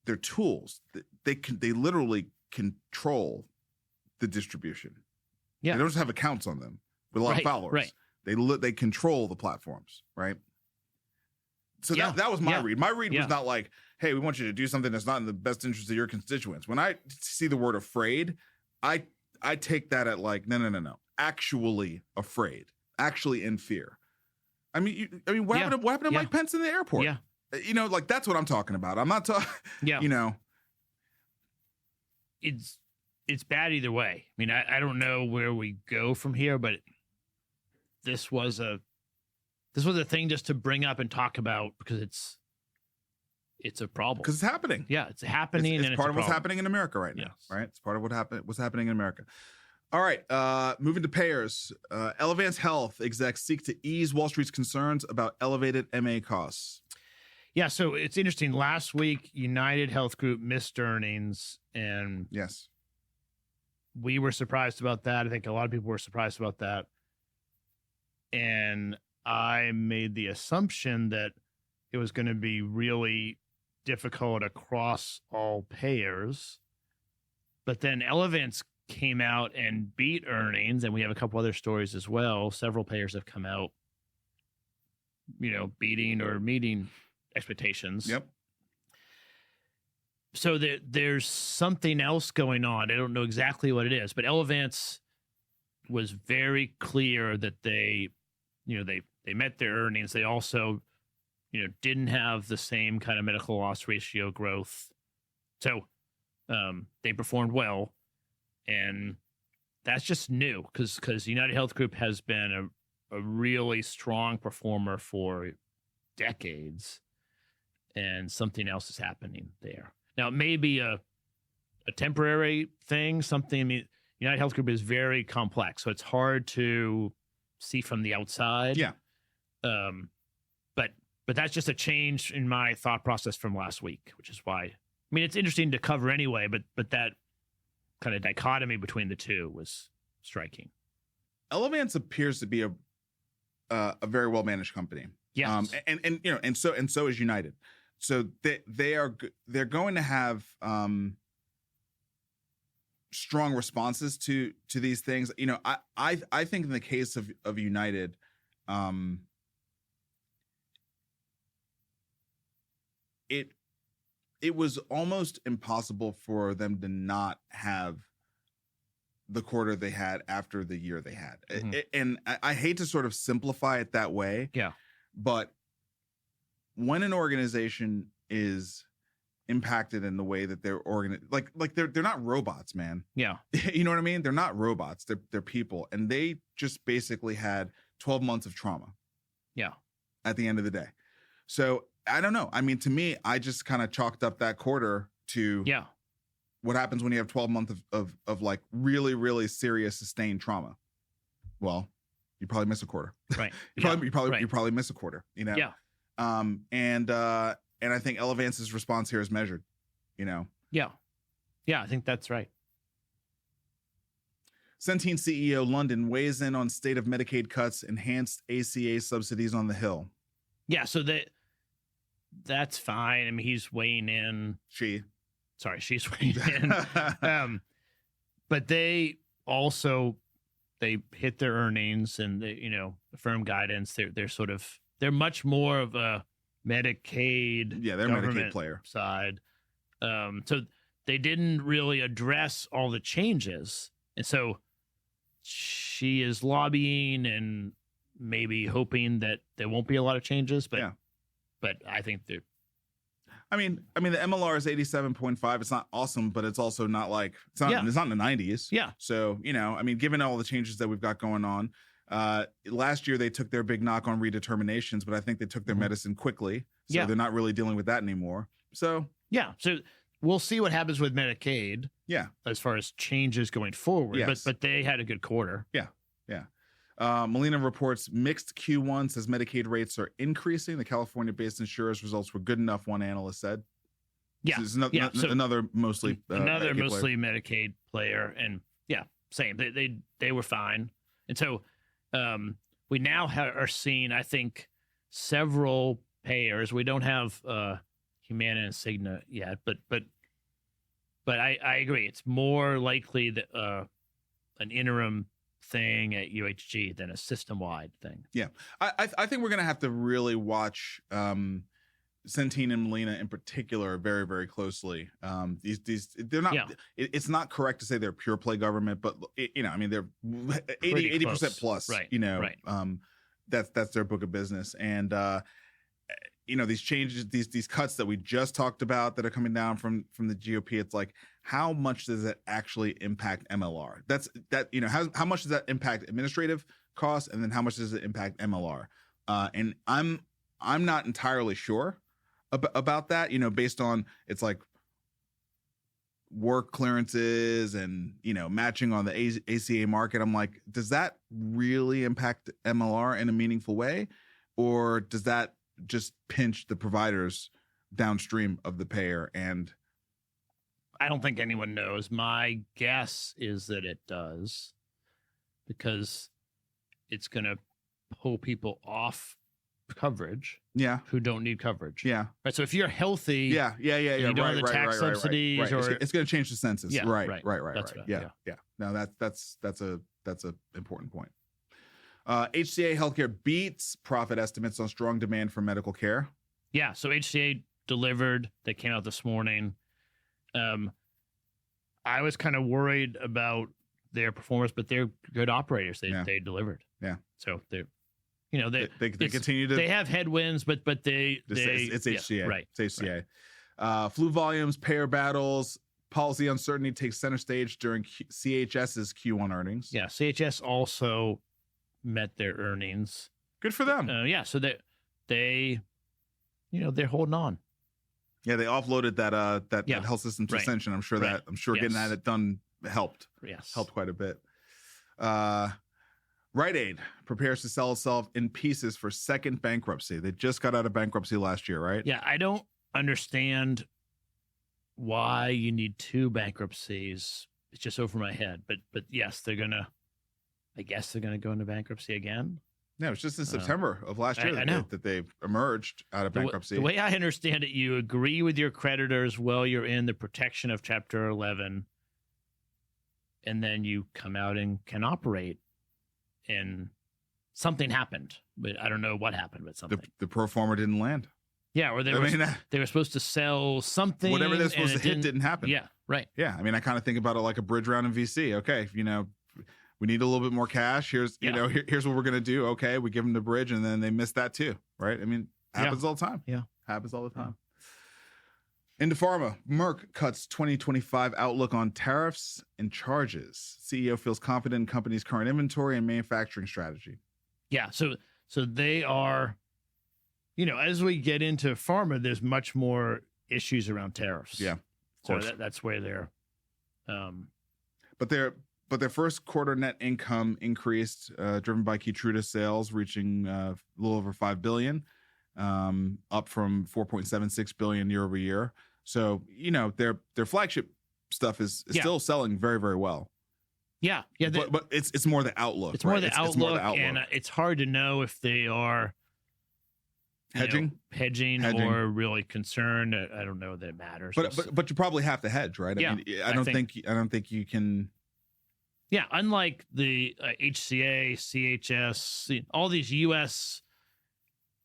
they're tools. They literally control the distribution. Yeah. They don't just have accounts on them, with a lot of followers. Right. They control the platforms, right? So that was my read. My read was not like, hey, we want you to do something that's not in the best interest of your constituents. When I see the word afraid, I take that at like, no. Actually afraid. Actually in fear. I mean, what happened to Mike Pence in the airport? Yeah. Like that's what I'm talking about. I'm not talking, It's bad either way. I mean, I don't know where we go from here, but this was a thing just to bring up and talk about because it's a problem. Because it's happening. Yeah, it's happening. It's part of what's happening in America right now. Right? It's part of what's happening in America. All right, moving to payers. Elevance Health execs seek to ease Wall Street's concerns about elevated MA costs. Yeah, so it's interesting. Last week, United Health Group missed earnings, and yes, we were surprised about that. I think a lot of people were surprised about that. And I made the assumption that it was going to be really difficult across all payers. But then Elevance came out and beat earnings, and we have a couple other stories as well. Several payers have come out, beating or meeting expectations. Yep. So there's something else going on. I don't know exactly what it is, but Elevance was very clear that they met their earnings. They also, didn't have the same kind of medical loss ratio growth. So they performed well. And that's just new because United Health Group has been a really strong performer for decades. And something else is happening there. Now, it may be a temporary thing, United Health Group is very complex, so it's hard to see from the outside. Yeah. But that's just a change in my thought process from last week, which is why, it's interesting to cover anyway, but that kind of dichotomy between the two was striking. Elevance appears to be a very well-managed company. Yes. And so is United. So they're going to have strong responses to these things. I think in the case of United, it was almost impossible for them to not have the quarter they had after the year they had. Mm-hmm. And I hate to sort of simplify it that way. Yeah. But when an organization is impacted in the way that they're they're not robots, man. Yeah. You know what I mean? They're not robots. They're people. And they just basically had 12 months of trauma. Yeah. At the end of the day. So I don't know. To me, I just kind of chalked up that quarter to what happens when you have 12 months of like really, really serious sustained trauma. Well, you probably miss a quarter. Right. You probably miss a quarter, Yeah. And I think Elevance's response here is measured, Yeah. Yeah, I think that's right. Centene CEO London weighs in on state of Medicaid cuts, enhanced ACA subsidies on the Hill. Yeah, so that's fine. He's weighing in. She's weighing in. But they hit their earnings and the firm guidance. They're much more of a Medicaid. Yeah, they're a Medicaid player side. So they didn't really address all the changes. And so she is lobbying and maybe hoping that there won't be a lot of changes, but I think they're. The MLR is 87.5. It's not awesome, but it's also not like it's not in the 90s. Yeah. So given all the changes that we've got going on, last year they took their big knock on redeterminations, but I think they took their medicine quickly, so they're not really dealing with that anymore. So so we'll see what happens with Medicaid. Yeah, as far as changes going forward. Yes. But they had a good quarter. Yeah. Molina reports mixed Q1, says Medicaid rates are increasing. The California-based insurers results were good enough, one analyst said. Yeah. So another mostly Medicaid player. And same. They were fine. And so we now are seeing, I think, several payers. We don't have Humana and Cigna yet, but I agree. It's more likely that an interim thing at UHG than a system-wide thing. Yeah. I think we're going to have to really watch Centene and Molina in particular very, very closely. They're not, it's not correct to say they're pure play government, but I mean, they're 80% plus, right. That's their book of business. And, these changes, these cuts that we just talked about that are coming down from the GOP, it's like, how much does that actually impact MLR? How much does that impact administrative costs? And then how much does it impact MLR? And I'm not entirely sure about that, based on it's like work clearances and, matching on the ACA market. I'm like, does that really impact MLR in a meaningful way? Or does that just pinch the providers downstream of the payer? And I don't think anyone knows. My guess is that it does, because it's going to pull people off coverage who don't need coverage. Yeah. Right. So if you're healthy, you don't have the tax subsidies, or it's going to change the census. Yeah, Right. That's Yeah. No, that's a important point. HCA Healthcare beats profit estimates on strong demand for medical care. Yeah. So HCA delivered. They came out this morning. I was kind of worried about their performance, but they're good operators. They delivered. Yeah. So they're, they continue to. They have headwinds, but it's HCA. Yeah, right. It's HCA. Flu volumes, payer battles, policy uncertainty takes center stage during CHS's Q1 earnings. Yeah. CHS also met their earnings. Good for them. So they're holding on. Yeah, they offloaded that health system to Ascension. I'm sure getting that done helped. Yes. Helped quite a bit. Rite Aid prepares to sell itself in pieces for second bankruptcy. They just got out of bankruptcy last year, right? Yeah, I don't understand why you need two bankruptcies. It's just over my head. But yes, I guess they're gonna go into bankruptcy again. Yeah, it was just in September of last year that they emerged out of bankruptcy. The way I understand it, you agree with your creditors while you're in the protection of Chapter 11, and then you come out and can operate. And something happened, but I don't know what happened, but something. The pro forma didn't land. Yeah, or they were supposed to sell something. Whatever they're supposed to hit didn't happen. Yeah, right. Yeah, I mean, I kind of think about it like a bridge round in VC. Okay, we need a little bit more cash. Here's here's what we're gonna do. Okay, we give them the bridge, and then they miss that too, right? I mean, happens all the time. Yeah, happens all the time. Into pharma, Merck cuts 2025 outlook on tariffs and charges. CEO feels confident in company's current inventory and manufacturing strategy. Yeah, so they are, as we get into pharma, there's much more issues around tariffs. Yeah, of course. That's where they're. But their first quarter net income increased, driven by Keytruda sales reaching a little over $5 billion. Up from 4.76 billion year over year. So, their flagship stuff is still selling very, very well. Yeah. But it's more the outlook. It's more the outlook, and it's hard to know if they are hedging or really concerned. I don't know that it matters. But you probably have to hedge, right? Yeah, I mean, I don't think you can. Yeah, unlike the HCA, CHS, all these U.S.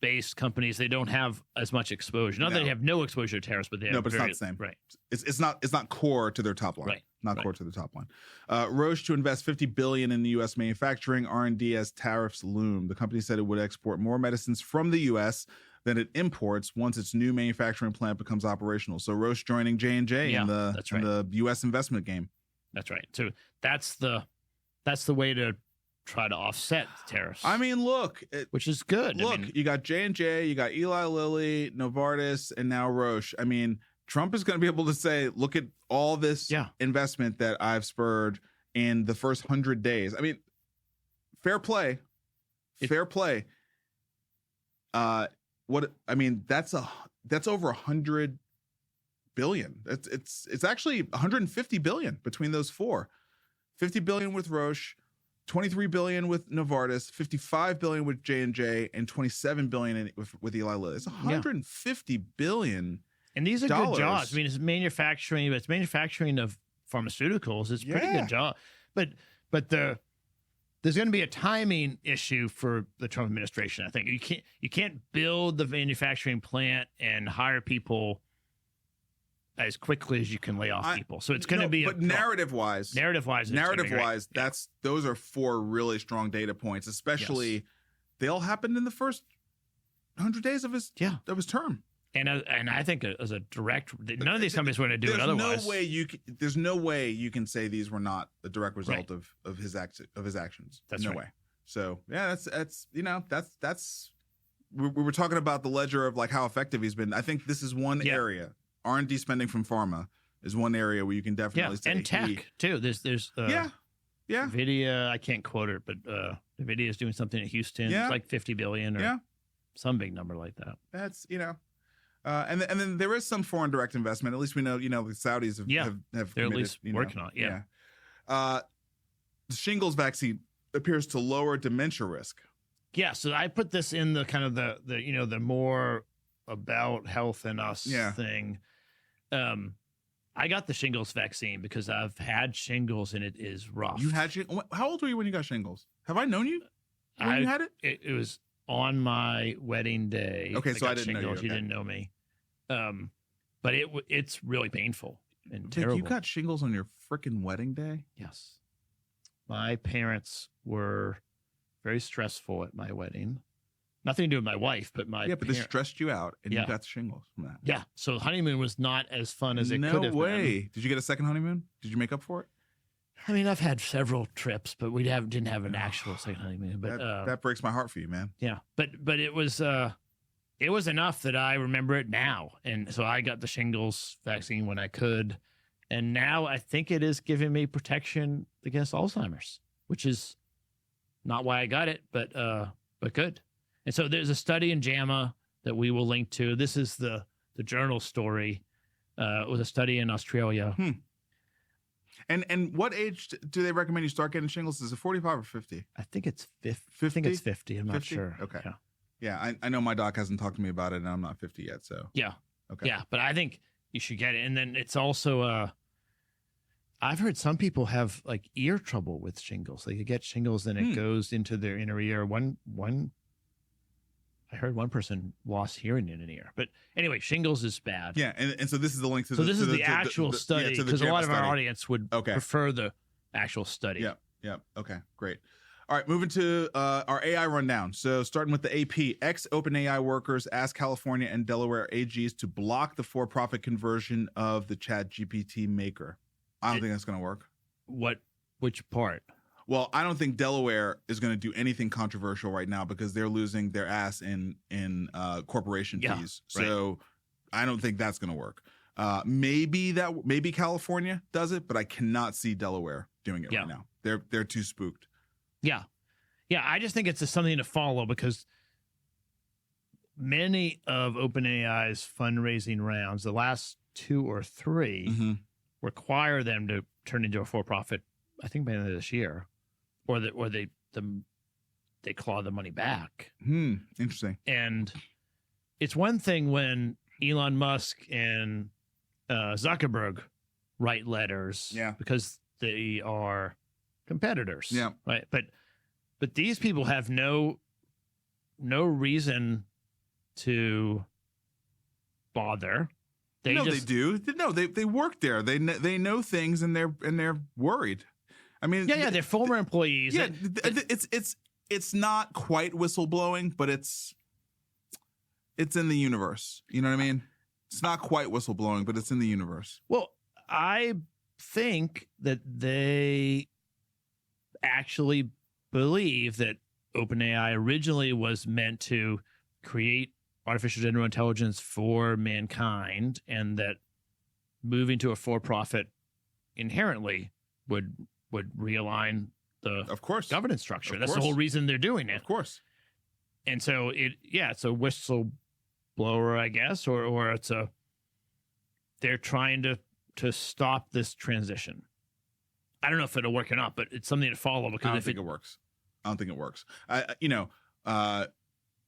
based companies, they don't have as much exposure. Not that they have no exposure to tariffs, but they have but it's not the same. Right. It's not core to their top line. Right. Not core to the top line. Roche to invest $50 billion in the U.S. manufacturing R&D as tariffs loom. The company said it would export more medicines from the U.S. than it imports once its new manufacturing plant becomes operational. So Roche joining J&J in the U.S. investment game. That's right. So that's the way to try to offset tariffs. I mean, look, which is good. You got J&J, you got Eli Lilly, Novartis, and now Roche. I mean, Trump is going to be able to say, look at all this investment that I've spurred in the first 100 days. I mean, fair play. That's over 100 billion. It's actually 150 billion between those four. 50 billion with Roche, 23 billion with Novartis, 55 billion with J&J, and 27 billion with Eli Lilly. It's 150 billion. And these are good jobs. I mean, it's manufacturing, but it's manufacturing of pharmaceuticals. It's a pretty good job. But there's going to be a timing issue for the Trump administration. I think you can't build the manufacturing plant and hire people as quickly as you can lay off people. So it's going to be narrative wise, right. those are 4 really strong data points, especially they all happened in the first 100 days of his term. And I think as a direct, none of these companies were going to do it otherwise. There's no way you can say these were not a direct result of his actions. That's no way. So yeah, that's we were talking about the ledger of like how effective he's been. I think this is one area. R&D spending from pharma is one area where you can definitely say and tech too. There's NVIDIA. I can't quote it, but NVIDIA is doing something in Houston. It's like $50 billion or some big number like that. That's and then there is some foreign direct investment. At least we know, the Saudis have they're committed, at least working on it. The shingles vaccine appears to lower dementia risk. Yeah, so I put this in the kind of the more about health and us thing. I got the shingles vaccine because I've had shingles and it is rough. You had how old were you when you got shingles? Have I known you when you had it? It was on my wedding day. Okay, so I didn't know you. Okay. You didn't know me. But it's really painful and terrible. You got shingles on your freaking wedding day? Yes. My parents were very stressful at my wedding. Nothing to do with my wife, but but this stressed you out, and you got shingles from that. Yeah, so honeymoon was not as fun as it could have been. No way. Did you get a second honeymoon? Did you make up for it? I mean, I've had several trips, but we didn't have an actual second honeymoon. But that breaks my heart for you, man. Yeah, but it was enough that I remember it now, and so I got the shingles vaccine when I could, and now I think it is giving me protection against Alzheimer's, which is not why I got it, but good. And so there's a study in JAMA that we will link to. This is the journal story. It was a study in Australia. And what age do they recommend you start getting shingles? Is it 45 or 50? I think it's 50. I think it's 50. I'm not sure. Okay. Yeah, I know my doc hasn't talked to me about it, and I'm not 50 yet. So yeah. Okay. Yeah, but I think you should get it. And then it's also I've heard some people have like ear trouble with shingles. Like you get shingles and it goes into their inner ear. I heard one person lost hearing in an ear. But anyway, shingles is bad. Yeah, and so this is the link to this is the actual study, because a lot of our audience would prefer the actual study. Yeah. Okay, great. All right, moving to our AI rundown. So starting with the AP, ex-OpenAI workers ask California and Delaware AGs to block the for-profit conversion of the ChatGPT maker. I don't think that's going to work. Which part? Well, I don't think Delaware is going to do anything controversial right now because they're losing their ass in corporation fees. So I don't think that's going to work. Maybe California does it, but I cannot see Delaware doing it right now. They're too spooked. Yeah. I just think it's something to follow because many of OpenAI's fundraising rounds, the last 2 or 3, require them to turn into a for-profit. I think by the end of this year. Or they claw the money back. Interesting. And it's one thing when Elon Musk and Zuckerberg write letters, because they are competitors, right? But these people have no reason to bother. They do. No, they work there. They know things, and they're worried. I mean, they're former employees. Yeah, it's not quite whistleblowing, but it's in the universe. You know what I mean? It's not quite whistleblowing, but it's in the universe. Well, I think that they actually believe that OpenAI originally was meant to create artificial general intelligence for mankind, and that moving to a for-profit inherently would realign the governance structure. That's the whole reason they're doing it. Of course. And so it's a whistleblower, I guess, or they're trying to stop this transition. I don't know if it'll work or not, but it's something to follow because I don't think it works.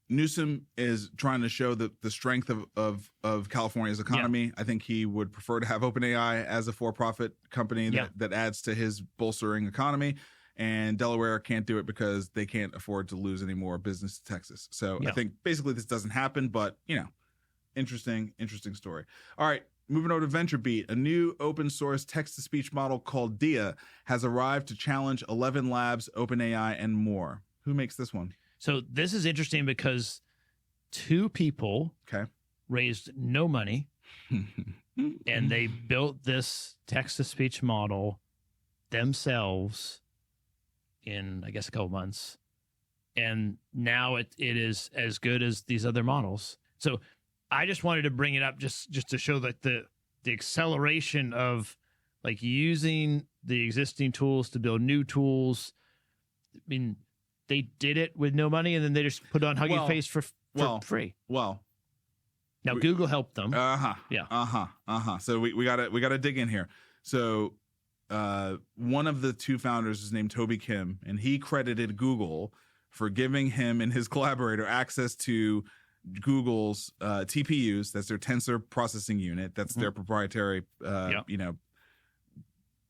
Newsom is trying to show the strength of California's economy. Yeah. I think he would prefer to have OpenAI as a for-profit company that adds to his bolstering economy. and Delaware can't do it because they can't afford to lose any more business to Texas. So I think basically this doesn't happen, but interesting story. All right, moving over to VentureBeat. A new open source text-to-speech model called Dia has arrived to challenge 11 Labs, OpenAI, and more. Who makes this one? So this is interesting because two people raised no money and they built this text-to-speech model themselves in, I guess, a couple months. And now it is as good as these other models. So I just wanted to bring it up just to show that the acceleration of like using the existing tools to build new tools. I mean, they did it with no money, and then they just put on Hugging Face for free. Well, now Google helped them. So we gotta dig in here. So one of the two founders is named Toby Kim, and he credited Google for giving him and his collaborator access to Google's TPUs. That's their tensor processing unit. That's their proprietary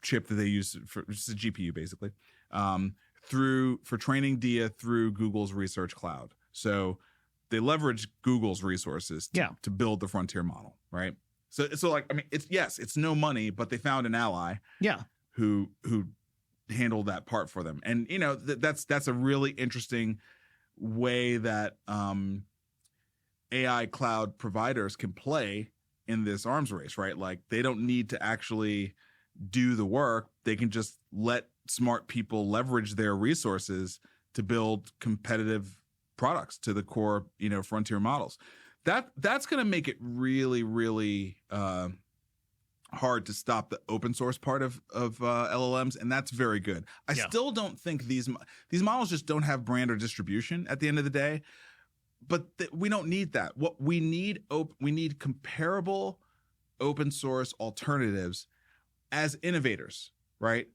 chip that they use for just a GPU basically. For training Dia through Google's research cloud. So they leverage Google's resources to build the frontier model, right? So like, I mean, it's no money, but they found an ally who handled that part for them. And that's a really interesting way that AI cloud providers can play in this arms race, right? Like they don't need to actually do the work. They can just let smart people leverage their resources to build competitive products to the core, frontier models. That's going to make it really, really hard to stop the open source part of LLMs, and that's very good. I still don't think these models just don't have brand or distribution at the end of the day, but we don't need that. What we need comparable open source alternatives as innovators, right?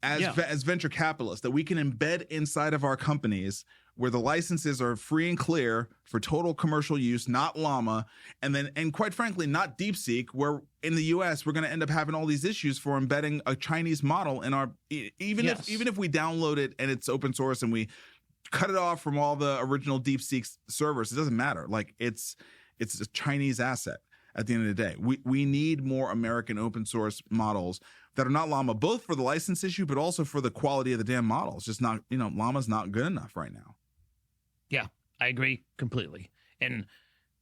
As venture capitalists that we can embed inside of our companies where the licenses are free and clear for total commercial use, not Llama, and quite frankly, not DeepSeek, where in the US we're going to end up having all these issues for embedding a Chinese model in our even if we download it and it's open source and we cut it off from all the original DeepSeek servers, it doesn't matter. Like it's a Chinese asset at the end of the day. We need more American open source models that are not Llama, both for the license issue, but also for the quality of the damn model. It's just not, Llama's not good enough right now. Yeah, I agree completely. And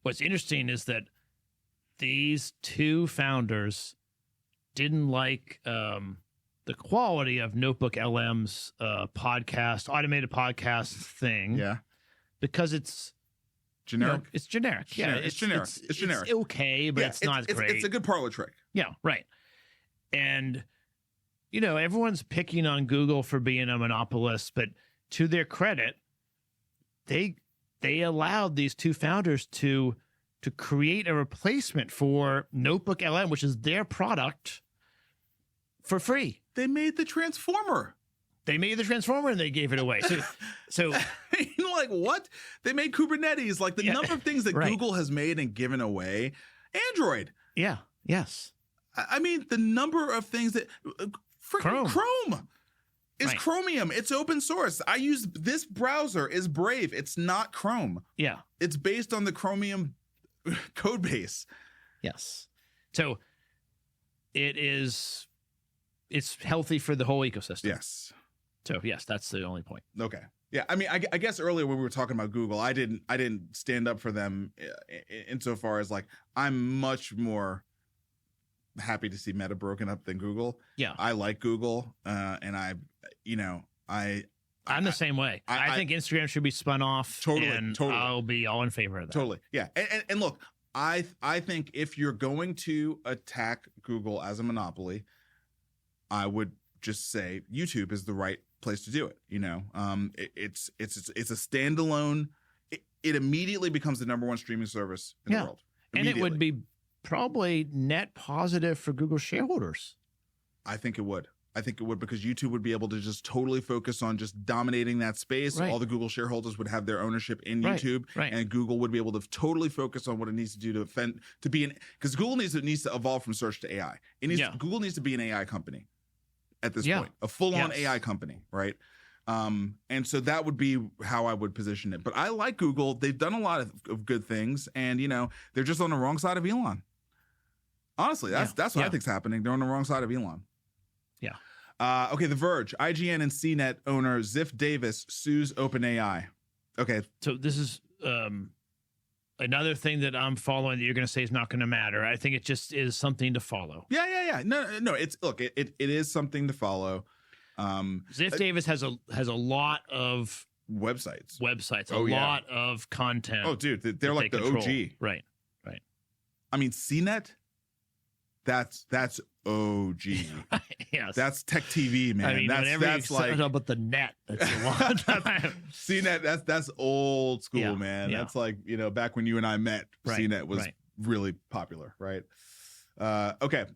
what's interesting is that these two founders didn't like the quality of Notebook LM's automated podcast thing. Yeah. Because it's generic. It's generic. It's generic. It's generic. It's okay, but it's not great. It's a good parlor trick. Yeah, right. And, everyone's picking on Google for being a monopolist, but to their credit, they allowed these two founders to create a replacement for Notebook LM, which is their product, for free. They made the Transformer. And they gave it away. So like what? They made Kubernetes. Like the number of things that Google has made and given away. Android. Yeah. Yes. I mean, the number of things that freaking Chrome is Chromium. It's open source. I use this browser is Brave. It's not Chrome. Yeah. It's based on the Chromium code base. Yes. So it's healthy for the whole ecosystem. Yes. So yes, that's the only point. Okay. Yeah. I mean, I guess earlier when we were talking about Google, I didn't stand up for them insofar as like I'm much more happy to see Meta broken up than Google. Yeah. I like Google, and I'm the same way. I think Instagram should be spun off. Totally. I'll be all in favor of that. Totally. Yeah. And look, I think if you're going to attack Google as a monopoly, I would just say YouTube is the right place to do it. It's a standalone. It immediately becomes the number one streaming service in the world. And it would be probably net positive for Google shareholders. I think it would because YouTube would be able to just totally focus on just dominating that space. All the Google shareholders would have their ownership in YouTube, and Google would be able to totally focus on what it needs to do because Google needs to evolve from search to AI. Google needs to be an AI company. at this point, a full-on AI company, right? And so that would be how I would position it. But I like Google. They've done a lot of good things, and they're just on the wrong side of Elon. Honestly, that's what I think's happening. They're on the wrong side of Elon. Yeah. Okay, The Verge. IGN and CNET owner Ziff Davis sues OpenAI. Okay. So this is another thing that I'm following that you're going to say is not going to matter. I think it just is something to follow. Yeah. No. It is something to follow. Ziff Davis has a lot of websites, a lot of content. Oh, dude, they're like the control. OG. Right. I mean, CNET. That's OG. Yes. That's Tech TV, man. I mean, that's like about the net. That's a long time. CNET. That's old school, man. Yeah. That's like back when you and I met. CNET was really popular, right? Okay.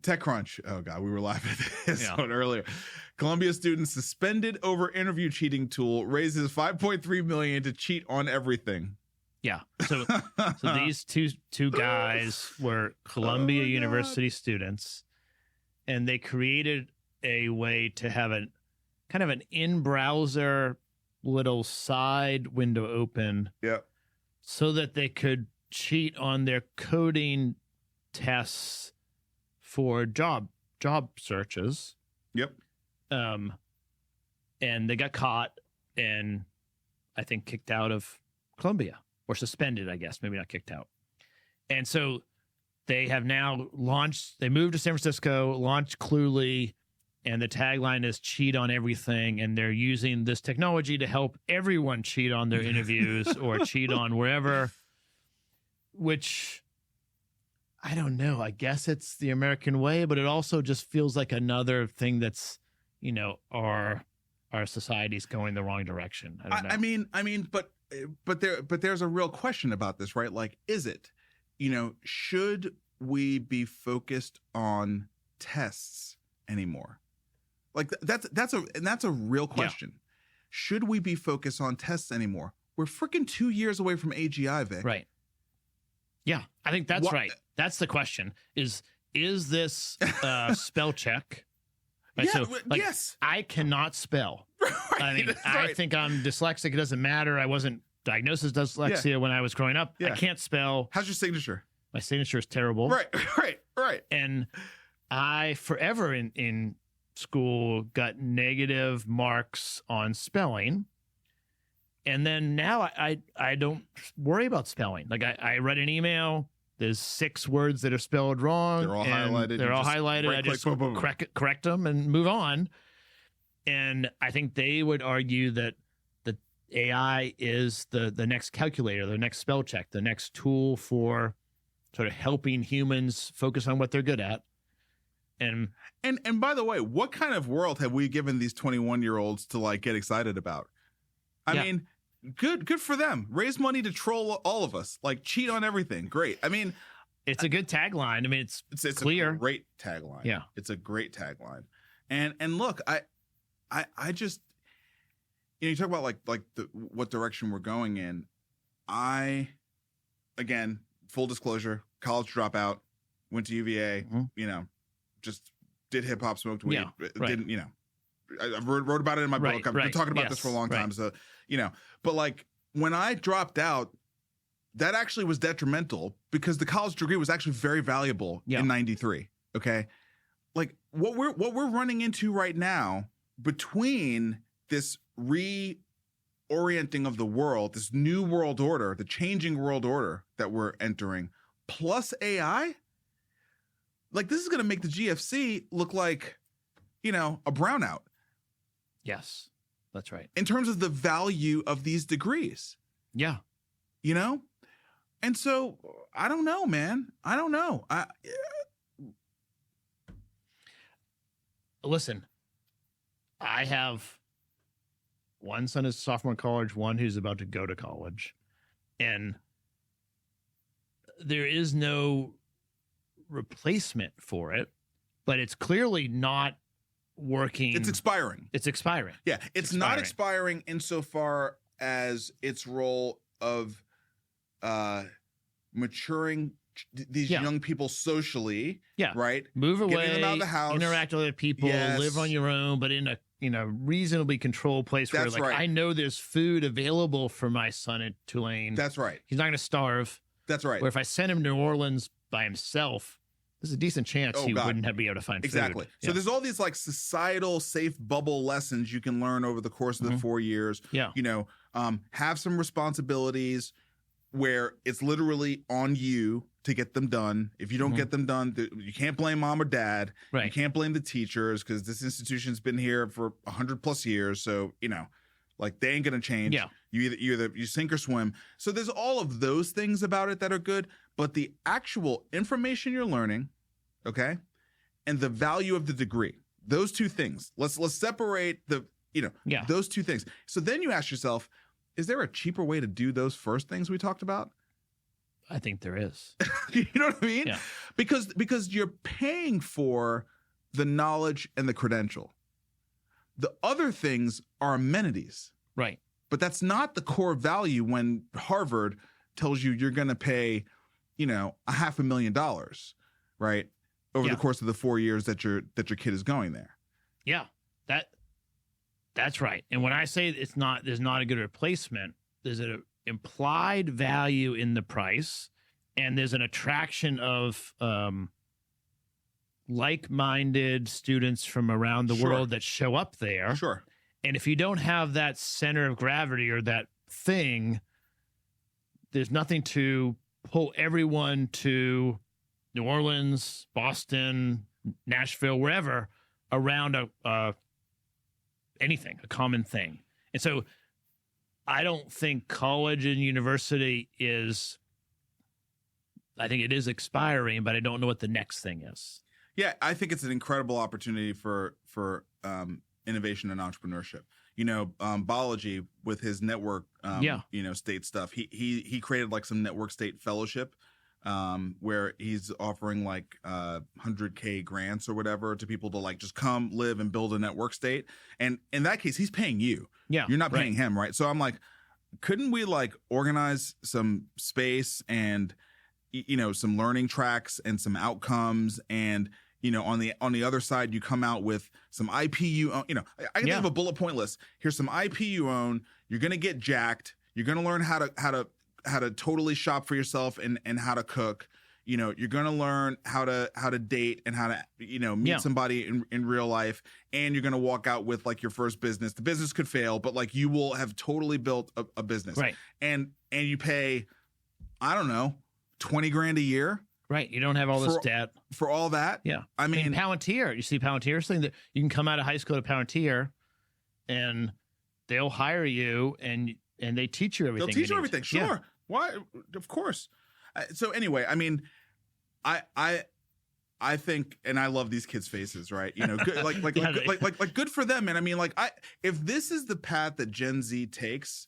TechCrunch. Oh God, we were laughing at this one earlier. Columbia student suspended over interview cheating tool raises $5.3 million to cheat on everything. Yeah. So these two guys were Columbia University students, and they created a way to have a kind of an in-browser little side window open. Yeah. So that they could cheat on their coding tests for job searches. Yep. And they got caught and I think kicked out of Columbia. Or suspended, I guess, maybe not kicked out. And so they have now launched, they moved to San Francisco, launched Cluely, and the tagline is cheat on everything. And they're using this technology to help everyone cheat on their interviews or cheat on wherever, which I don't know. I guess it's the American way, but it also just feels like another thing that's, our society's going the wrong direction. I don't know. I mean, but there's a real question about this, right? Like, is it, should we be focused on tests anymore? Like that's a real question. Yeah. Should we be focused on tests anymore? We're freaking 2 years away from AGI, Vic. Right. Yeah, I think that's right. That's the question. Is this spell check? Right, yeah. So, yes. I cannot spell. Right, I mean, I think I'm dyslexic. It doesn't matter. I wasn't diagnosed as dyslexia when I was growing up. I can't spell. How's your signature? My signature is terrible. Right. And I forever in school got negative marks on spelling. And then now I don't worry about spelling. Like I read an email. There's 6 words that are spelled wrong. They're all highlighted. I just correct them and move on. And I think they would argue that the AI is the next calculator, the next spell check, the next tool for sort of helping humans focus on what they're good at. And by the way, what kind of world have we given these 21-year-olds to get excited about? I mean, good for them. Raise money to troll all of us. Cheat on everything. Great. I mean, it's a good tagline. I mean, it's clear. A great tagline. Yeah. It's a great tagline. And look, I just, you talk about what direction we're going in. Again, full disclosure, college dropout, went to UVA, just did hip hop, smoked weed, didn't, I wrote about it in my book. I've been talking about this for a long time. So, but when I dropped out, that actually was detrimental because the college degree was actually very valuable in 93. Okay. What we're running into right now between this reorienting of the world, this new world order, the changing world order that we're entering, plus AI, this is going to make the GFC look like, a brownout. Yes, that's right. In terms of the value of these degrees. Yeah. And so I don't know, man. I don't know. Listen, I have one son is a sophomore in college, one who's about to go to college. And there is no replacement for it, but it's clearly not working. It's expiring. Yeah, it's not expiring insofar as its role of maturing these young people socially, right? Move away, getting them out of the house, interact with other people, live on your own, but in a reasonably controlled place where I know there's food available for my son at Tulane. That's right. He's not going to starve. That's right. Where if I send him to New Orleans by himself, there's a decent chance he wouldn't be able to find food. So there's all these like societal safe bubble lessons you can learn over the course of the 4 years. You know, have some responsibilities where it's literally on you to get them done. If you don't get them done, you can't blame mom or dad. Right. You can't blame the teachers because this institution's been here for 100+ years. So, you know, like they ain't going to change. Yeah. You either sink or swim. So there's all of those things about it that are good, but the actual information you're learning, okay, and the value of the degree, those two things. Let's separate those two things. So then you ask yourself, is there a cheaper way to do those first things we talked about? I think there is. You know what I mean? Yeah. Because you're paying for the knowledge and the credential. The other things are amenities. Right. But that's not the core value when Harvard tells you you're going to pay, you know, $500,000, right? Over the course of the 4 years that your kid is going there. Yeah. That's right. And when I say there's not a good replacement, there's an implied value in the price, and there's an attraction of like-minded students from around the world that show up there. Sure. And if you don't have that center of gravity or that thing, there's nothing to pull everyone to New Orleans, Boston, Nashville, wherever, around a common thing. And so I don't think college and university I think it is expiring, but I don't know what the next thing is. Yeah, I think it's an incredible opportunity for innovation and entrepreneurship. You know, Biology with his network, state stuff. He created like some network state fellowship where he's offering like 100K grants or whatever to people to like just come live and build a network state. And in that case, he's paying you. Yeah, you're not paying him, right? So I'm like, couldn't we like organize some space and some learning tracks and some outcomes, and on the other side you come out with some IP you own. I can think of a bullet point list. Here's some IP you own. You're gonna get jacked. You're gonna learn how to totally shop for yourself and how to cook. You're going to learn how to date and how to, meet somebody in real life. And you're going to walk out with like your first business. The business could fail, but like you will have totally built a business. Right. And you pay, I don't know, 20 grand a year. Right. You don't have all this debt for all that. Yeah. I mean, Palantir, you see Palantir saying that you can come out of high school to Palantir and they'll hire you and they teach you everything. They'll teach you everything. Sure. Yeah. Why? Of course. So anyway, I mean, I think, and I love these kids' faces, right? Good, like good for them. And I mean, if this is the path that Gen Z takes,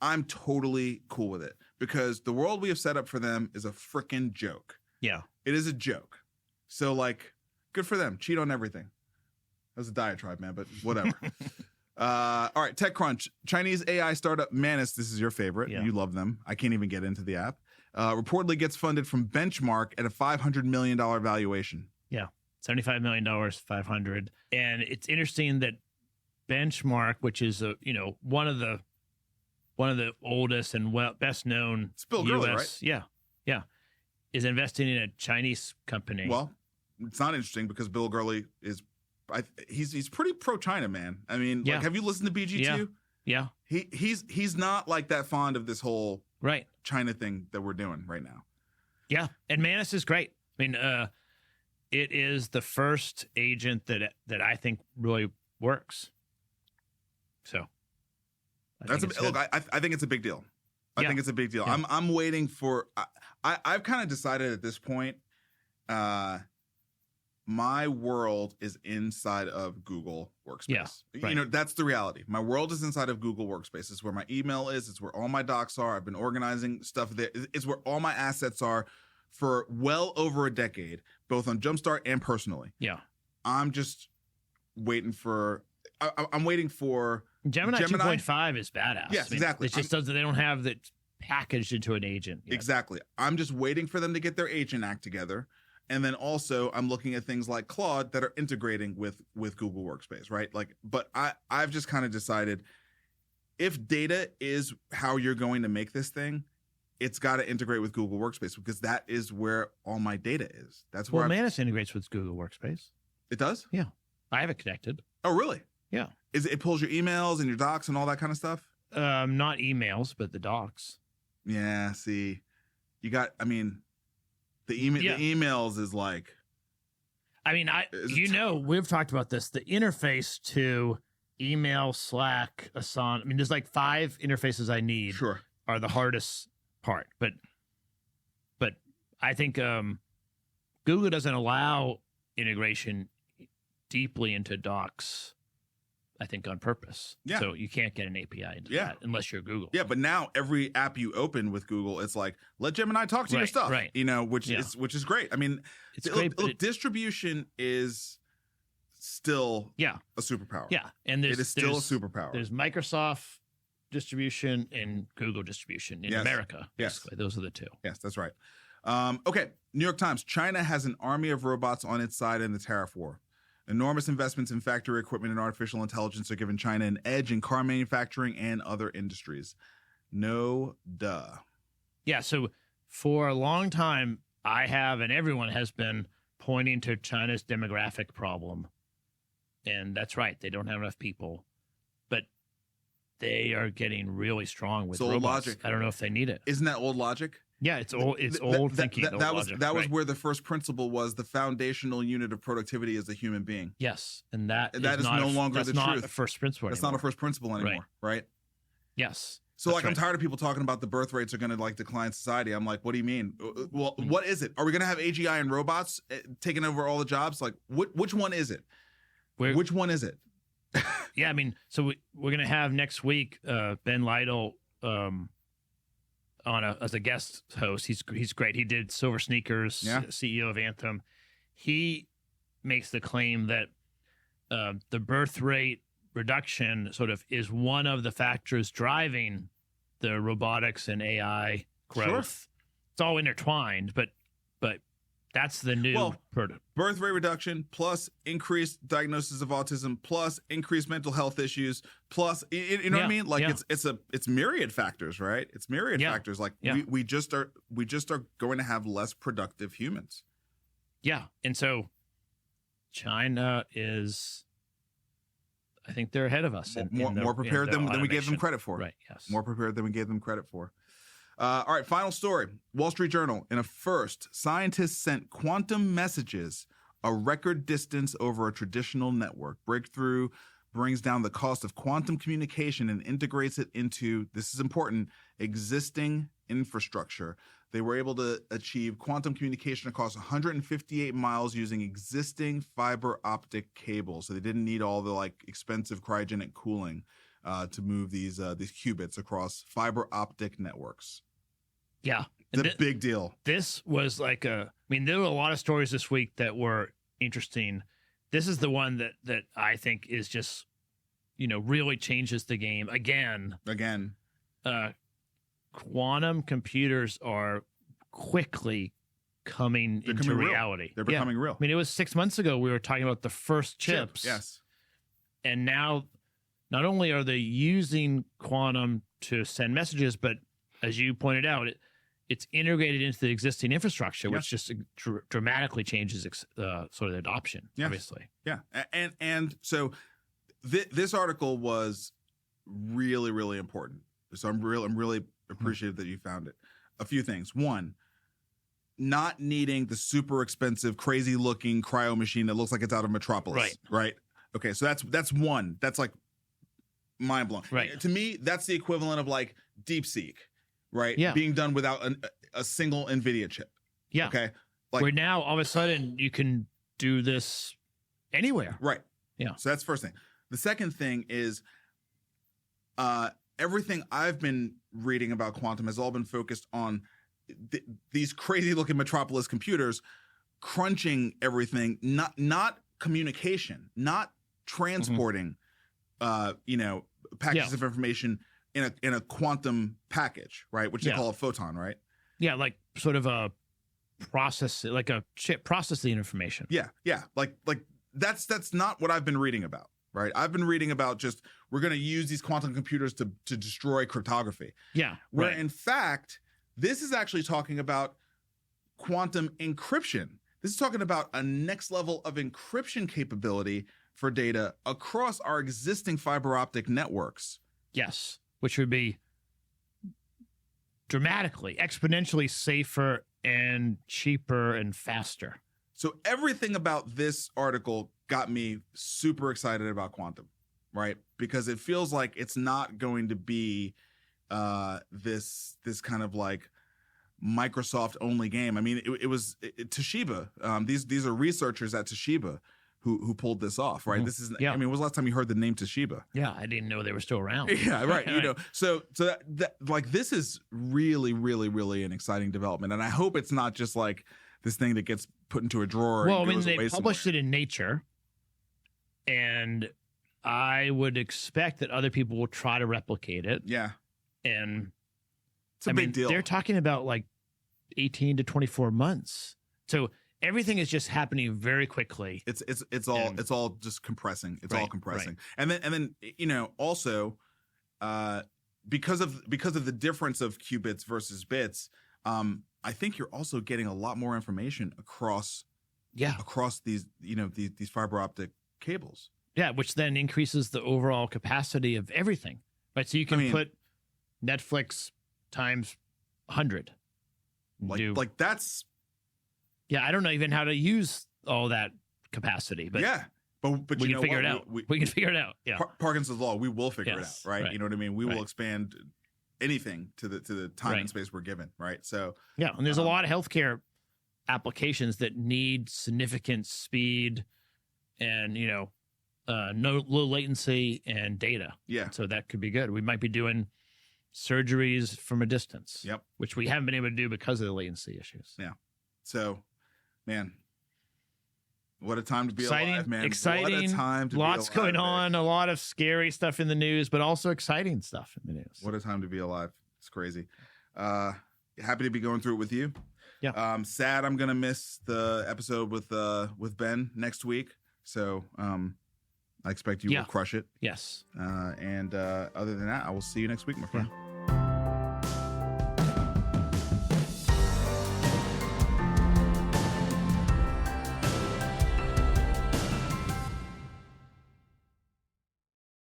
I'm totally cool with it because the world we have set up for them is a freaking joke. Yeah, it is a joke. So like, good for them. Cheat on everything. That was a diatribe, man, but whatever. All right, TechCrunch. Chinese AI startup Manus, this is your favorite. Yeah. You love them. I can't even get into the app. Reportedly gets funded from Benchmark at a $500 million valuation. Yeah, $75 million, 500. And it's interesting that Benchmark, which is one of the oldest and best known U.S. Right? Yeah, is investing in a Chinese company. Well, it's not interesting because Bill Gurley is. He's pretty pro China, man. I mean, like, have you listened to BG2? Yeah. He's not like that fond of this whole China thing that we're doing right now. Yeah, and Manus is great. I mean, it is the first agent that I think really works. So I think it's a big deal. I think it's a big deal. Yeah. I'm waiting for. I've kind of decided at this point. My world is inside of Google Workspace. Yeah, that's the reality. My world is inside of Google Workspace. It's where my email is. It's where all my docs are. I've been organizing stuff there. It's where all my assets are for well over a decade, both on Jumpstart and personally. Yeah. I'm just waiting for I'm waiting for Gemini 2.5 is badass. Yes, exactly. It just does. They don't have that. packaged into an agent yet. Exactly. I'm just waiting for them to get their agent act together. And then also I'm looking at things like Claude that are integrating with Google Workspace, right? Like, but I've just kind of decided if data is how you're going to make this thing, it's got to integrate with Google Workspace because that is where all my data is. That's where Manus integrates with Google Workspace. It does? Yeah. I have it connected. Oh, really? Yeah. It pulls your emails and your docs and all that kind of stuff? Not emails, but the docs. Yeah, see. The emails is like, I mean, we've talked about this. The interface to email, Slack, Asana. I mean, there's like 5 interfaces I need. Sure. Are the hardest part, but I think Google doesn't allow integration deeply into docs. I think on purpose. Yeah. So you can't get an API into that unless you're Google. Yeah, but now every app you open with Google, it's like, let Gemini talk to your stuff. Right. Which is great. I mean, it's great. Distribution is still a superpower. Yeah. And it is still a superpower. There's Microsoft distribution and Google distribution in America. Basically. Yes. Those are the two. Yes, that's right. Okay. New York Times. China has an army of robots on its side in the tariff war. Enormous investments in factory equipment and artificial intelligence are giving China an edge in car manufacturing and other industries. No duh. Yeah, so for a long time, I have, and everyone has been pointing to China's demographic problem. And that's right. They don't have enough people. But they are getting really strong with robots. Old logic. I don't know if they need it. Isn't that old logic? Yeah, it's old. It's old thinking. That was where the first principle was: the foundational unit of productivity is the human being. Yes, and that is no longer the truth. That's not a first principle. That's not a first principle anymore, right? Yes. So I'm tired of people talking about the birth rates are going to like decline society. I'm like, what do you mean? Well, what is it? Are we going to have AGI and robots taking over all the jobs? Like, which one is it? Which one is it? Yeah, I mean, so we're going to have next week Ben Lytle as a guest host. He's great. He did Silver Sneakers, CEO of Anthem. He makes the claim that the birth rate reduction sort of is one of the factors driving the robotics and AI growth. Sure. It's all intertwined, but that's the new birth rate reduction plus increased diagnosis of autism plus increased mental health issues plus you know what I mean? Like it's myriad factors, right? It's myriad factors. Like we just are going to have less productive humans. Yeah, and so China is, I think they're ahead of us. More prepared than we gave them credit for. Right. Yes. More prepared than we gave them credit for. All right, final story. Wall Street Journal. In a first, scientists sent quantum messages a record distance over a traditional network. Breakthrough brings down the cost of quantum communication and integrates it into, this is important, existing infrastructure. They were able to achieve quantum communication across 158 miles using existing fiber optic cables. So they didn't need all the like expensive cryogenic cooling to move these qubits across fiber optic networks. Yeah. It's a big deal. This was like there were a lot of stories this week that were interesting. This is the one that I think is just, really changes the game again. Quantum computers are quickly coming into reality. They're becoming real. I mean, it was 6 months ago we were talking about the first chips. Yes. And now not only are they using quantum to send messages, but as you pointed out, it's integrated into the existing infrastructure, which just dramatically changes sort of the adoption, obviously. Yeah. And so this article was really, really important. So I'm really appreciative that you found it. A few things. One, not needing the super expensive, crazy looking cryo machine that looks like it's out of Metropolis. Right. Okay. So that's one. That's like mind blowing. Right. To me, that's the equivalent of like DeepSeek. Right. Yeah. Being done without a single NVIDIA chip. Yeah. Okay. Like, where now all of a sudden you can do this anywhere. Right. Yeah. So that's the first thing. The second thing is everything I've been reading about quantum has all been focused on these crazy looking Metropolis computers crunching everything, not communication, not transporting, packages of information in a quantum package, right? Which they call a photon, right? Yeah, like sort of a process, like a chip processing information. Yeah. Like that's not what I've been reading about, right? I've been reading about just we're going to use these quantum computers to destroy cryptography. Yeah. Where in fact, this is actually talking about quantum encryption. This is talking about a next level of encryption capability for data across our existing fiber optic networks. Yes, which would be dramatically, exponentially safer and cheaper and faster. So everything about this article got me super excited about quantum, right? Because it feels like it's not going to be this kind of like Microsoft only game. I mean, it was Toshiba. These are researchers at Toshiba who pulled this off, right? This is, I mean, when was the last time you heard the name Toshiba? Yeah, I didn't know they were still around. Yeah, right. You know, so that like this is really, really, really an exciting development, and I hope it's not just like this thing that gets put into a drawer. Well, and I mean, goes they away published somewhere. it in Nature, and I would expect that other people will try to replicate it. Yeah, and it's a big deal. They're talking about like 18 to 24 months. So everything is just happening very quickly. It's all just compressing. It's all compressing. And then you know, also because of the difference of qubits versus bits, I think you're also getting a lot more information across these, you know, these fiber optic cables. Yeah, which then increases the overall capacity of everything. Right? So you can put Netflix times 100. Like that's. Yeah, I don't know even how to use all that capacity, but but we you can know figure what? it out. We can figure it out. Yeah, Parkinson's law. We will figure it out, right? You know what I mean? We will expand anything to the time and space we're given, right? So and there's a lot of healthcare applications that need significant speed and no low latency and data. Yeah, so that could be good. We might be doing surgeries from a distance. Yep, which we haven't been able to do because of the latency issues. Yeah, so. Man, what a time to be alive, man. Exciting. What a time to be alive. Lots going on, a lot of scary stuff in the news, but also exciting stuff in the news. What a time to be alive. It's crazy. Happy to be going through it with you. Yeah. Sad I'm going to miss the episode with Ben next week. So I expect you will crush it. Yes. And other than that, I will see you next week, my friend. Yeah.